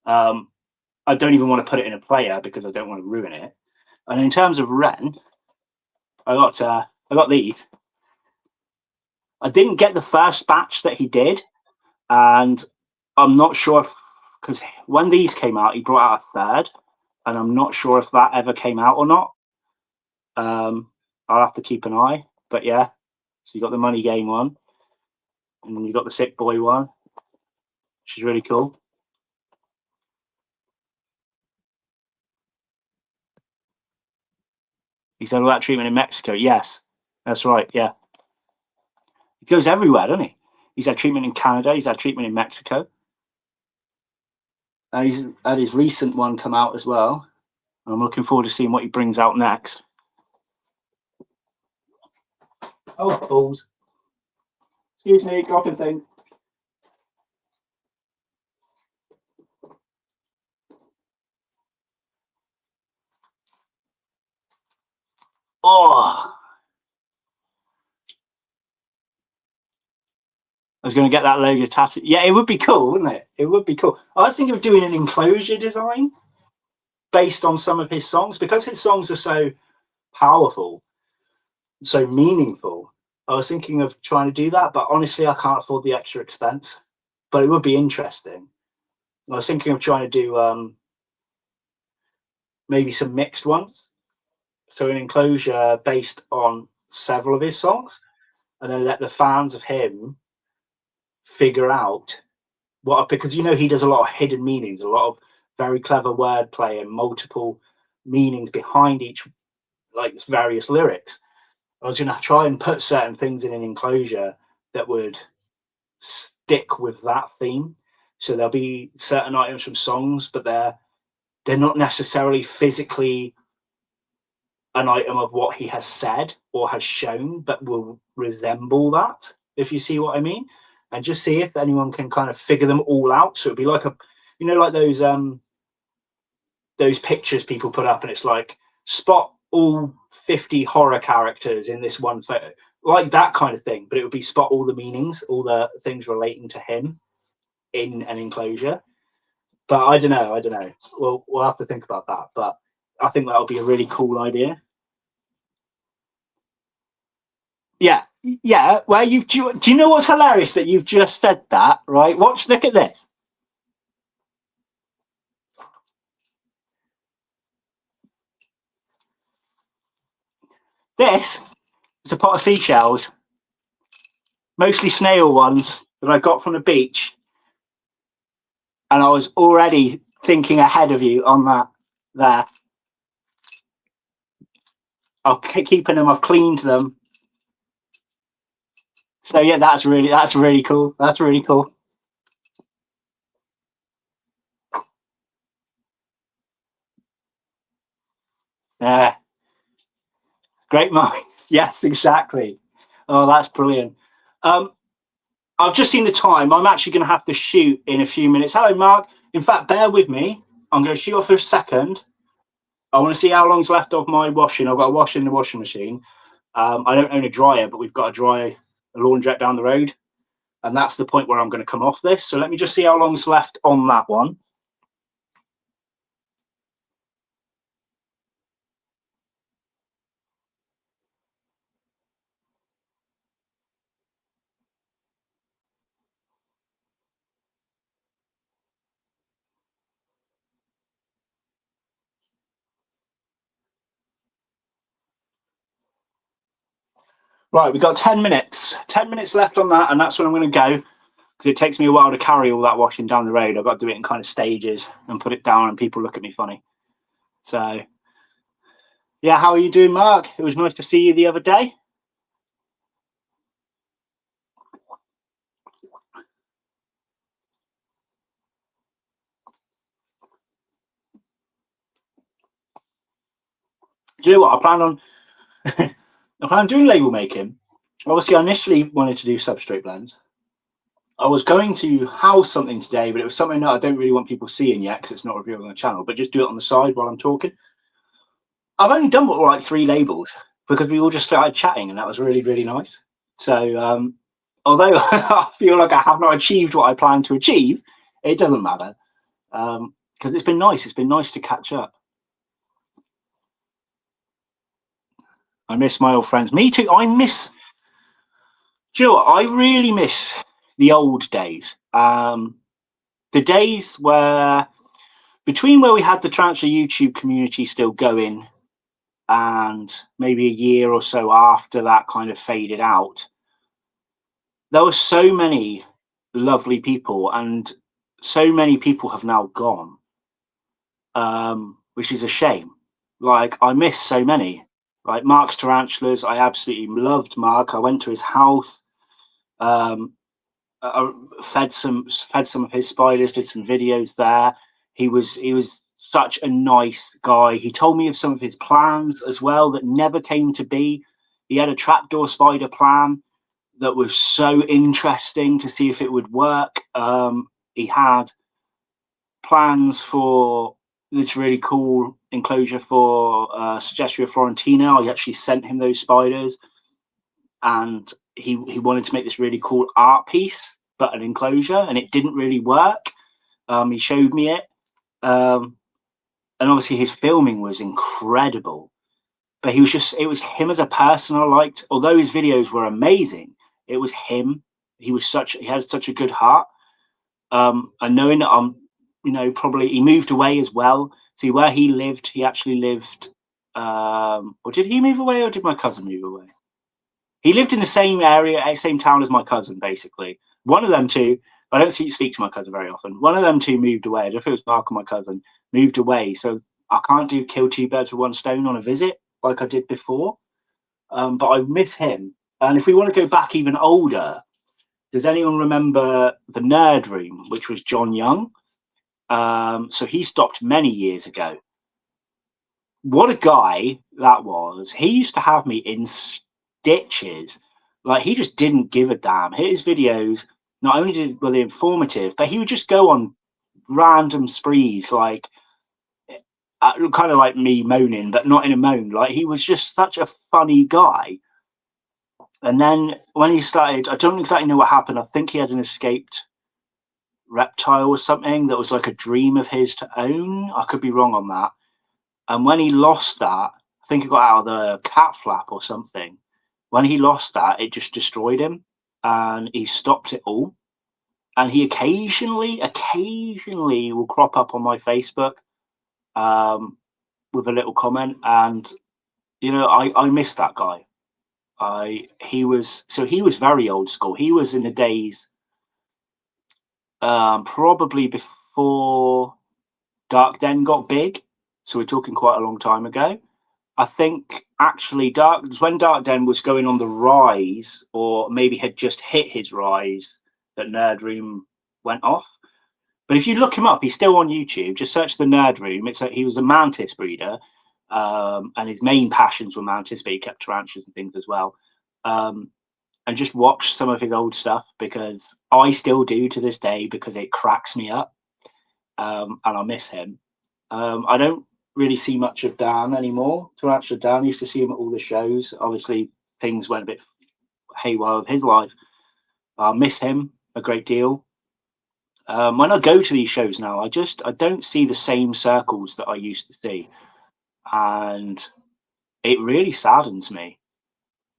[SPEAKER 1] I don't even want to put it in a player because I don't want to ruin it. And in terms of Ren, I got these. I didn't get the first batch that he did, and I'm not sure if, because when these came out, he brought out a third, and I'm not sure if that ever came out or not. I'll have to keep an eye, but yeah. So you got the Money Game one, and then you got the Sick Boy one, which is really cool. He's done all that treatment in Mexico. Yes, that's right. Yeah, he goes everywhere, doesn't he? He's had treatment in Canada. He's had treatment in Mexico. And he's had his recent one come out as well. I'm looking forward to seeing what he brings out next. Oh, balls. Excuse me, dropping thing. Oh, I was going to get that logo tattooed. Yeah, it would be cool, wouldn't it? It would be cool. I was thinking of doing an enclosure design based on some of his songs, because his songs are so powerful, so meaningful. I was thinking of trying to do that, but honestly, I can't afford the extra expense. But it would be interesting. I was thinking of trying to do maybe some mixed ones. So an enclosure based on several of his songs, and then let the fans of him figure out what, because he does a lot of hidden meanings, a lot of very clever wordplay and multiple meanings behind each, like, various lyrics. I was going to try and put certain things in an enclosure that would stick with that theme. So there'll be certain items from songs, but they're not necessarily physically an item of what he has said or has shown, but will resemble that, if you see what I mean. and just see if anyone can kind of figure them all out. So it'd be like like those pictures people put up, and it's like spot all 50 horror characters in this one photo, like that kind of thing. But it would be spot all the meanings, all the things relating to him in an enclosure. But I don't know. We'll have to think about that. But I think that would be a really cool idea. Yeah. Well, do you know what's hilarious? That you've just said that, right? Look at this. This is a pot of seashells, mostly snail ones that I got from the beach. And I was already thinking ahead of you on that there. I'm keeping them, I've cleaned them. So yeah, that's really cool. That's really cool. Yeah. Great minds. Yes, exactly. Oh, that's brilliant. I've just seen the time. I'm actually going to have to shoot in a few minutes. Hello, Mark. In fact, bear with me. I'm going to shoot off for a second. I want to see how long's left of my washing. I've got a wash in the washing machine. I don't own a dryer, but we've got a laundrette down the road. And that's the point where I'm going to come off this. So let me just see how long's left on that one. Right, we've got 10 minutes. 10 minutes left on that, and that's when I'm going to go, because it takes me a while to carry all that washing down the road. I've got to do it in kind of stages and put it down, and people look at me funny. So, yeah, how are you doing, Mark? It was nice to see you the other day. Do you know what? I plan on doing label making. Obviously, I initially wanted to do substrate blends. I was going to house something today, but it was something that I don't really want people seeing yet because it's not revealed on the channel, but just do it on the side while I'm talking. I've only done like 3 labels because we all just started chatting, and that was really, really nice. So although I feel like I have not achieved what I planned to achieve, it doesn't matter because it's been nice. It's been nice to catch up. I miss my old friends. Me too. Do you know what? I really miss the old days. The days where between where we had the Tarantula YouTube community still going and maybe a year or so after that kind of faded out, there were so many lovely people, and so many people have now gone, which is a shame. Like, I miss so many. Like Mark's Tarantulas, I absolutely loved Mark. I went to his house, I fed some of his spiders, did some videos there. He was such a nice guy. He told me of some of his plans as well that never came to be. He had a trapdoor spider plan that was so interesting to see if it would work. He had plans for this really cool enclosure for Suggestia florentina. I actually sent him those spiders, and he wanted to make this really cool art piece, but an enclosure, and it didn't really work. He showed me it, and obviously his filming was incredible. But it was him as a person I liked. Although his videos were amazing, it was him. He had such a good heart. And knowing that probably he moved away as well. See, where he lived, he actually lived. Or did he move away, or did my cousin move away? He lived in the same area, same town as my cousin, basically. One of them two, I don't speak to my cousin very often. One of them two moved away. I don't know if it was Mark or my cousin, moved away. So I can't kill 2 birds with 1 stone on a visit like I did before. But I miss him. And if we want to go back even older, does anyone remember the Nerd Room, which was John Young? So he stopped many years ago. What a guy that was. He used to have me in stitches. Like, he just didn't give a damn. His videos, not only were they informative, but he would just go on random sprees, like kind of like me moaning, but not in a moan. Like, he was just such a funny guy. And then when he started, I don't exactly know what happened. I think he had an escaped reptile or something that was like a dream of his to own. I could be wrong on that. And when he lost that, I think it got out of the cat flap or something. When he lost that, it just destroyed him, and he stopped it all. And he occasionally will crop up on my Facebook with a little comment. And, you know, I miss that guy. He was very old school. He was in the days probably before Dark Den got big. So we're talking quite a long time ago. I think actually when Dark Den was going on the rise, or maybe had just hit his rise, that Nerd Room went off. But if you look him up, he's still on YouTube. Just search the Nerd Room. He was a mantis breeder, and his main passions were mantis, but he kept tarantulas and things as well. And just watch some of his old stuff, because I still do to this day, because it cracks me up, and I miss him. I don't really see much of Dan anymore. Tarantula Dan, used to see him at all the shows. Obviously, things went a bit haywire with his life. I miss him a great deal. When I go to these shows now, I don't see the same circles that I used to see, and it really saddens me.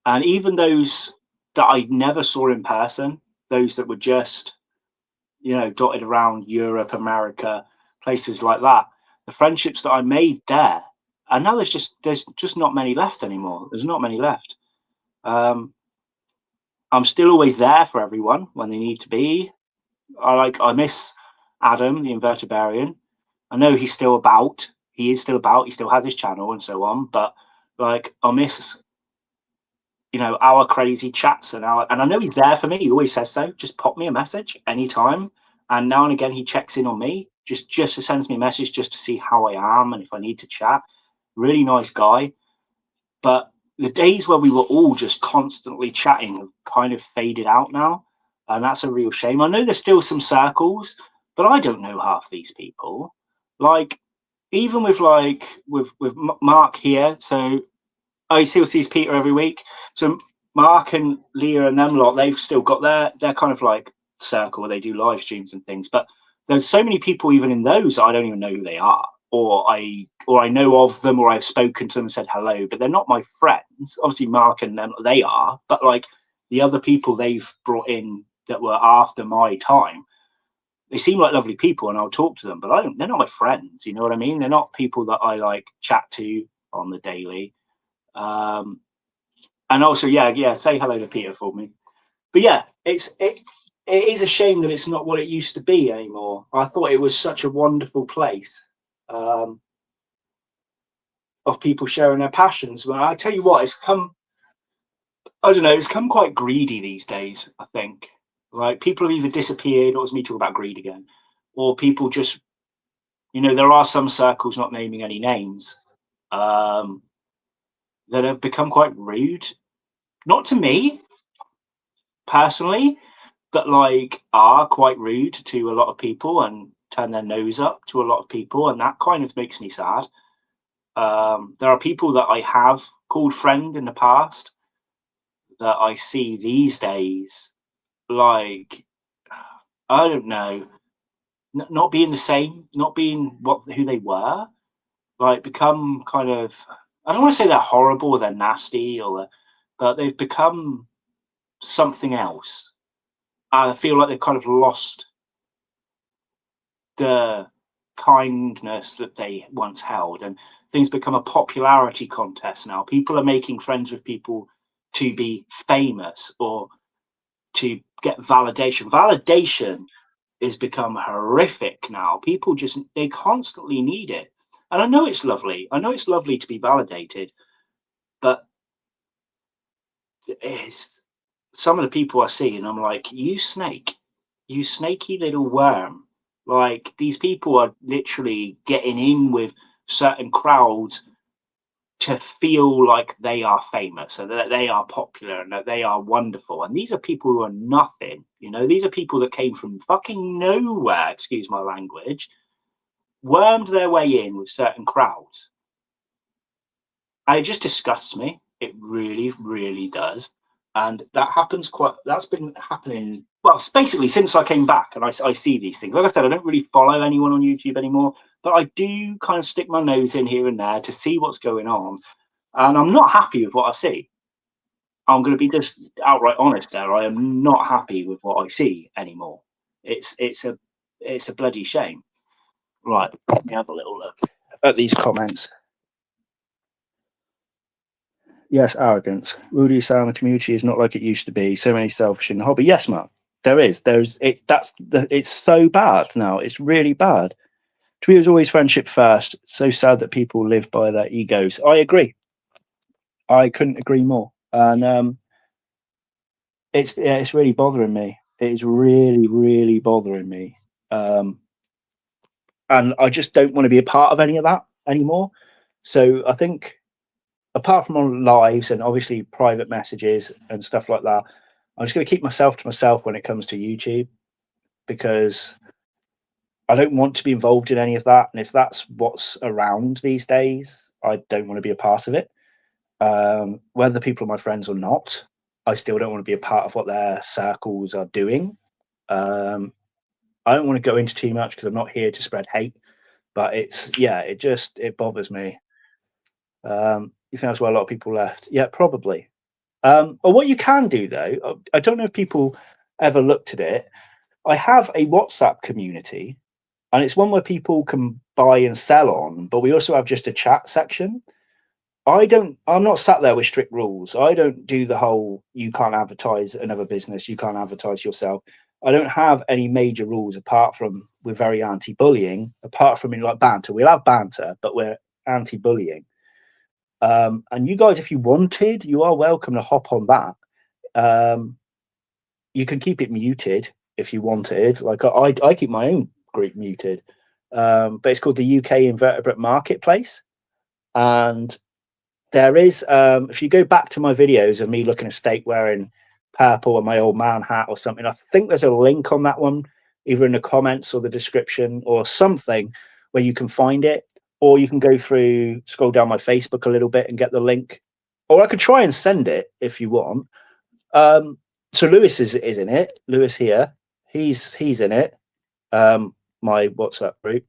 [SPEAKER 1] And even those that I never saw in person, those that were just, you know, dotted around Europe, America, places like that, the friendships that I made there, and now there's just not many left anymore. There's not many left. I'm still always there for everyone when they need to be. I miss Adam, the Invertebrarian. I know he's still about. He is still about. He still has his channel and so on. But like, I miss, you know, our crazy chats and I know he's there for me. He always says so. Just pop me a message anytime. And now and again, he checks in on me. Just sends me a message just to see how I am and if I need to chat. Really nice guy. But the days where we were all just constantly chatting have kind of faded out now. And that's a real shame. I know there's still some circles, but I don't know half these people. Like, even with Mark here, so I still sees Peter every week. So Mark and Leah and them lot, they've still got their kind of like circle where they do live streams and things. But there's so many people even in those I don't even know who they are, or I know of them, or I've spoken to them and said hello, but they're not my friends. Obviously Mark and them, they are, but like the other people they've brought in that were after my time, they seem like lovely people and I'll talk to them, but they're not my friends, you know what I mean? They're not people that I like chat to on the daily. And also, yeah, say hello to Peter for me. But yeah, it is a shame that it's not what it used to be anymore. I thought it was such a wonderful place of people sharing their passions. But I tell you what, it's come quite greedy these days, I think. Like, people have either disappeared, or it's me talking about greed again, or people just, you know, there are some circles, not naming any names, that have become quite rude. Not to me personally, but like are quite rude to a lot of people and turn their nose up to a lot of people, and that kind of makes me sad. There are people that I have called friend in the past that I see these days, like, I don't know, not being the same, not being who they were, like become kind of, I don't want to say they're horrible or they're nasty but they've become something else. I feel like they've kind of lost the kindness that they once held, and things become a popularity contest now. People are making friends with people to be famous or to get validation. Validation has become horrific now. People they constantly need it. And I know it's lovely. I know it's lovely to be validated, but some of the people I see, and I'm like, you snaky little worm. Like, these people are literally getting in with certain crowds to feel like they are famous and that they are popular and that they are wonderful. And these are people who are nothing, you know, these are people that came from fucking nowhere, excuse my language, wormed their way in with certain crowds. And it just disgusts me. It really, really does. And that happens that's been happening, well, basically since I came back, and I see these things. Like I said, I don't really follow anyone on YouTube anymore, but I do kind of stick my nose in here and there to see what's going on. And I'm not happy with what I see. I'm going to be just outright honest there. I am not happy with what I see anymore. It's a bloody shame. Right, let me have a little look at these comments. Yes, arrogance. Rudy Sound community is not like it used to be. So many selfish in the hobby. Yes, Mark, there is. It's so bad now. It's really bad. To me, it was always friendship first. So sad that people live by their egos. I agree. I couldn't agree more. And it's really bothering me. It is really, really bothering me. And I just don't want to be a part of any of that anymore. So I think, apart from on lives and obviously private messages and stuff like that, I'm just going to keep myself to myself when it comes to YouTube, because I don't want to be involved in any of that. And if that's what's around these days, I don't want to be a part of it. Whether people are my friends or not, I still don't want to be a part of what their circles are doing. I don't want to go into too much because I'm not here to spread hate, but it bothers me. You think that's why a lot of people left? Yeah, probably. Or what you can do though, I don't know if people ever looked at it. I have a WhatsApp community, and it's one where people can buy and sell on, but we also have just a chat section. I'm not sat there with strict rules. I don't do the whole, you can't advertise another business, you can't advertise yourself. I don't have any major rules apart from we're very anti-bullying, apart from in like banter. We'll have banter, but we're anti-bullying. And you guys, if you wanted, you are welcome to hop on that. You can keep it muted if you wanted. Like I keep my own group muted, but it's called the UK Invertebrate Marketplace. And there is, if you go back to my videos of me looking a steak wearing purple and my old man hat or something, I think there's a link on that one, either in the comments or the description or something, where you can find it. Or you can go through, scroll down my Facebook a little bit and get the link. Or I could try and send it if you want. So Lewis is in it. Lewis here, he's in it. My WhatsApp group.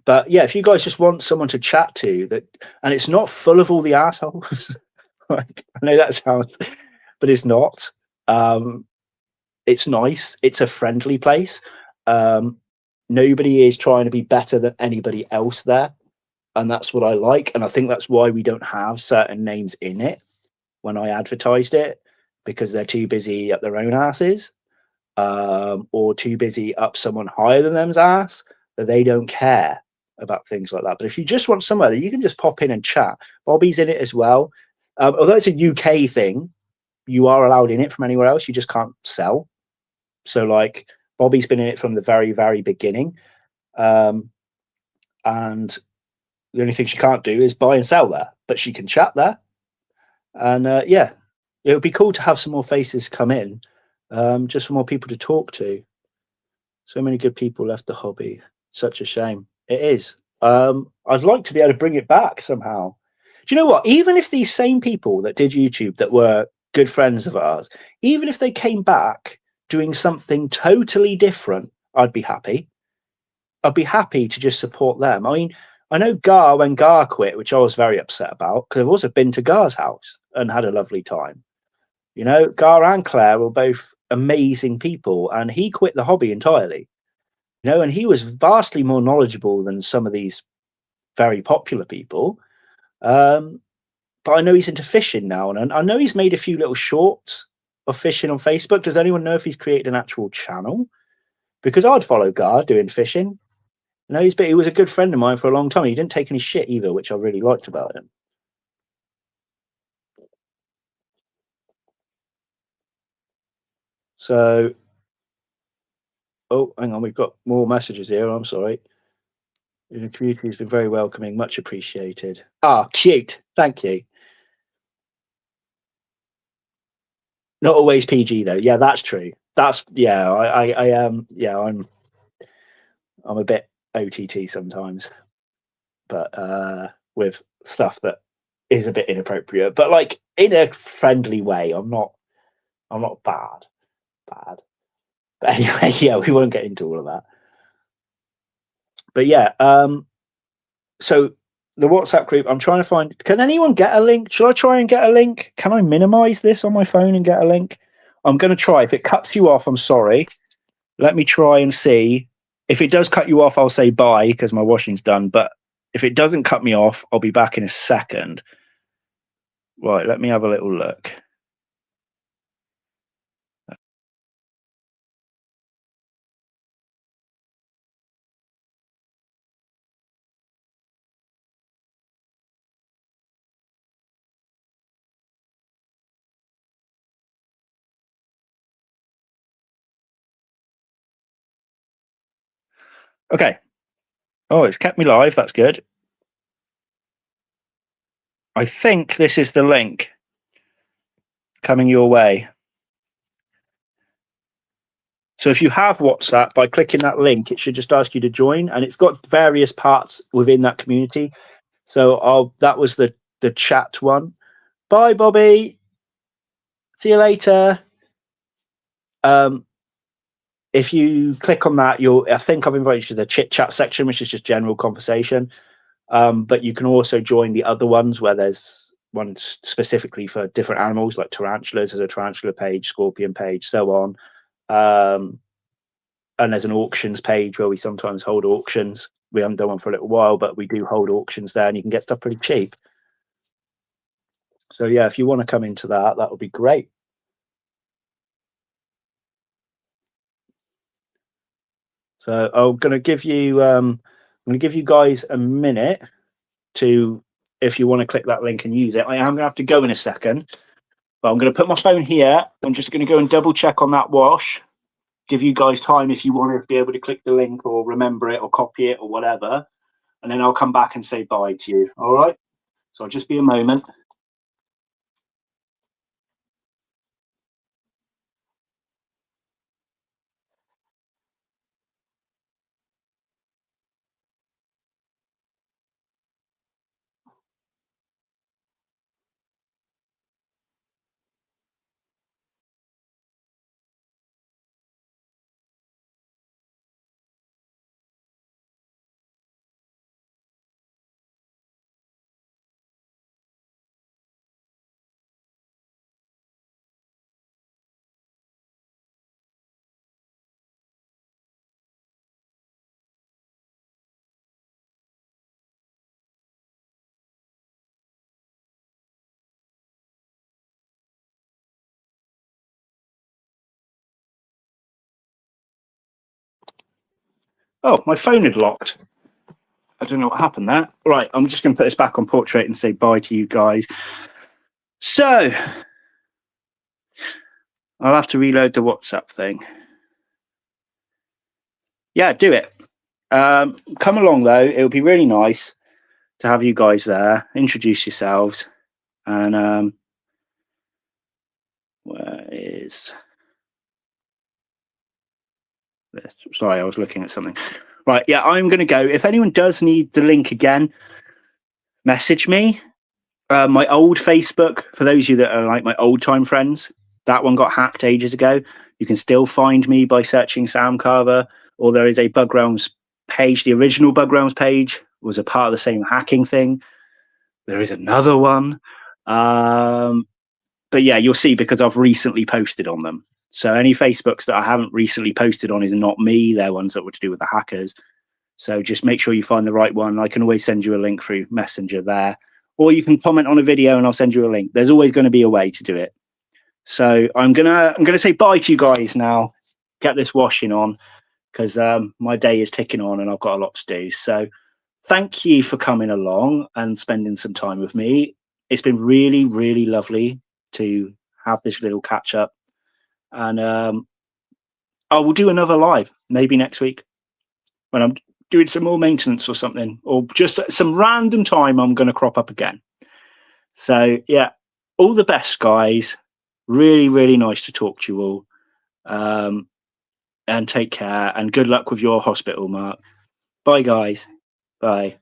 [SPEAKER 1] But yeah, if you guys just want someone to chat to, that, and it's not full of all the assholes. Like, I know that sounds, but it's not. It's nice. It's a friendly place. Nobody is trying to be better than anybody else there, and that's what I like. And I think that's why we don't have certain names in it when I advertised it, because they're too busy up their own asses, or too busy up someone higher than them's ass, that they don't care about things like that. But if you just want somewhere that you can just pop in and chat, Bobby's in it as well. Although it's a UK thing, you are allowed in it from anywhere else. You just can't sell. So like Bobby's been in it from the very, very beginning. And the only thing she can't do is buy and sell there, but she can chat there. And yeah, it would be cool to have some more faces come in, just for more people to talk to. So many good people left the hobby. Such a shame. It is. I'd like to be able to bring it back somehow. Do you know what? Even if these same people that did YouTube that were good friends of ours, even if they came back doing something totally different, I'd be happy. I'd be happy to just support them. I mean, I know Gar, when Gar quit, which I was very upset about, because I've also been to Gar's house and had a lovely time. You know, Gar and Claire were both amazing people, and he quit the hobby entirely. You know, and he was vastly more knowledgeable than some of these very popular people. But I know he's into fishing now, and I know he's made a few little shorts of fishing on Facebook. Does anyone know if he's created an actual channel? Because I'd follow Gar doing fishing. You know, he was a good friend of mine for a long time. He didn't take any shit either, which I really liked about him. So, oh, hang on, we've got more messages here. I'm sorry. The community has been very welcoming, much appreciated. Ah, cute. Thank you. Not always PG though. Yeah, that's true. That's yeah. I am. Yeah, I'm a bit OTT sometimes, but with stuff that is a bit inappropriate, but like in a friendly way. I'm not bad. But anyway, yeah, we won't get into all of that. But yeah, so the WhatsApp group, I'm trying to find. Can anyone get a link? Should I try and get a link? Can I minimize this on my phone and get a link? I'm going to try. If it cuts you off, I'm sorry. Let me try and see. If it does cut you off, I'll say bye because my washing's done. But if it doesn't cut me off, I'll be back in a second. Right, let me have a little look. Okay. Oh, it's kept me live. That's good. I think this is the link coming your way. So if you have WhatsApp, by clicking that link, it should just ask you to join, and it's got various parts within that community. So that was the chat one. Bye, Bobby. See you later. If you click on that, I think I've invited you to the chit chat section, which is just general conversation. But you can also join the other ones where there's ones specifically for different animals, like tarantulas. There's a tarantula page, scorpion page, so on. And there's an auctions page where we sometimes hold auctions. We haven't done one for a little while, but we do hold auctions there, and you can get stuff pretty cheap. So yeah, if you want to come into that would be great. So I'm going to give you guys a minute to, if you want to click that link and use it. I am going to have to go in a second, but I'm going to put my phone here. I'm just going to go and double check on that wash. Give you guys time if you want to be able to click the link or remember it or copy it or whatever, and then I'll come back and say bye to you. All right. So I'll just be a moment. Oh, my phone had locked. I don't know what happened there. Right, I'm just going to put this back on portrait and say bye to you guys. So I'll have to reload the WhatsApp thing. Yeah, do it. Come along though. It would be really nice to have you guys there. Introduce yourselves. And where is this? Sorry, I was looking at something. Right, yeah, I'm going to go. If anyone does need the link again, message me. My old Facebook, for those of you that are like my old time friends, that one got hacked ages ago. You can still find me by searching Sam Carver, or there is a Bug Realms page. The original Bug Realms page was a part of the same hacking thing. There is another one. But yeah, you'll see because I've recently posted on them. So any Facebooks that I haven't recently posted on is not me. They're ones that were to do with the hackers. So just make sure you find the right one. I can always send you a link through Messenger there. Or you can comment on a video and I'll send you a link. There's always going to be a way to do it. So I'm gonna say bye to you guys now. Get this washing on because my day is ticking on and I've got a lot to do. So thank you for coming along and spending some time with me. It's been really, really lovely to have this little catch up. And I will do another live maybe next week when I'm doing some more maintenance or something, or just at some random time I'm going to crop up again. So yeah, all the best, guys. Really, really nice to talk to you all. And take care, and good luck with your hospital, Mark. Bye, guys. Bye.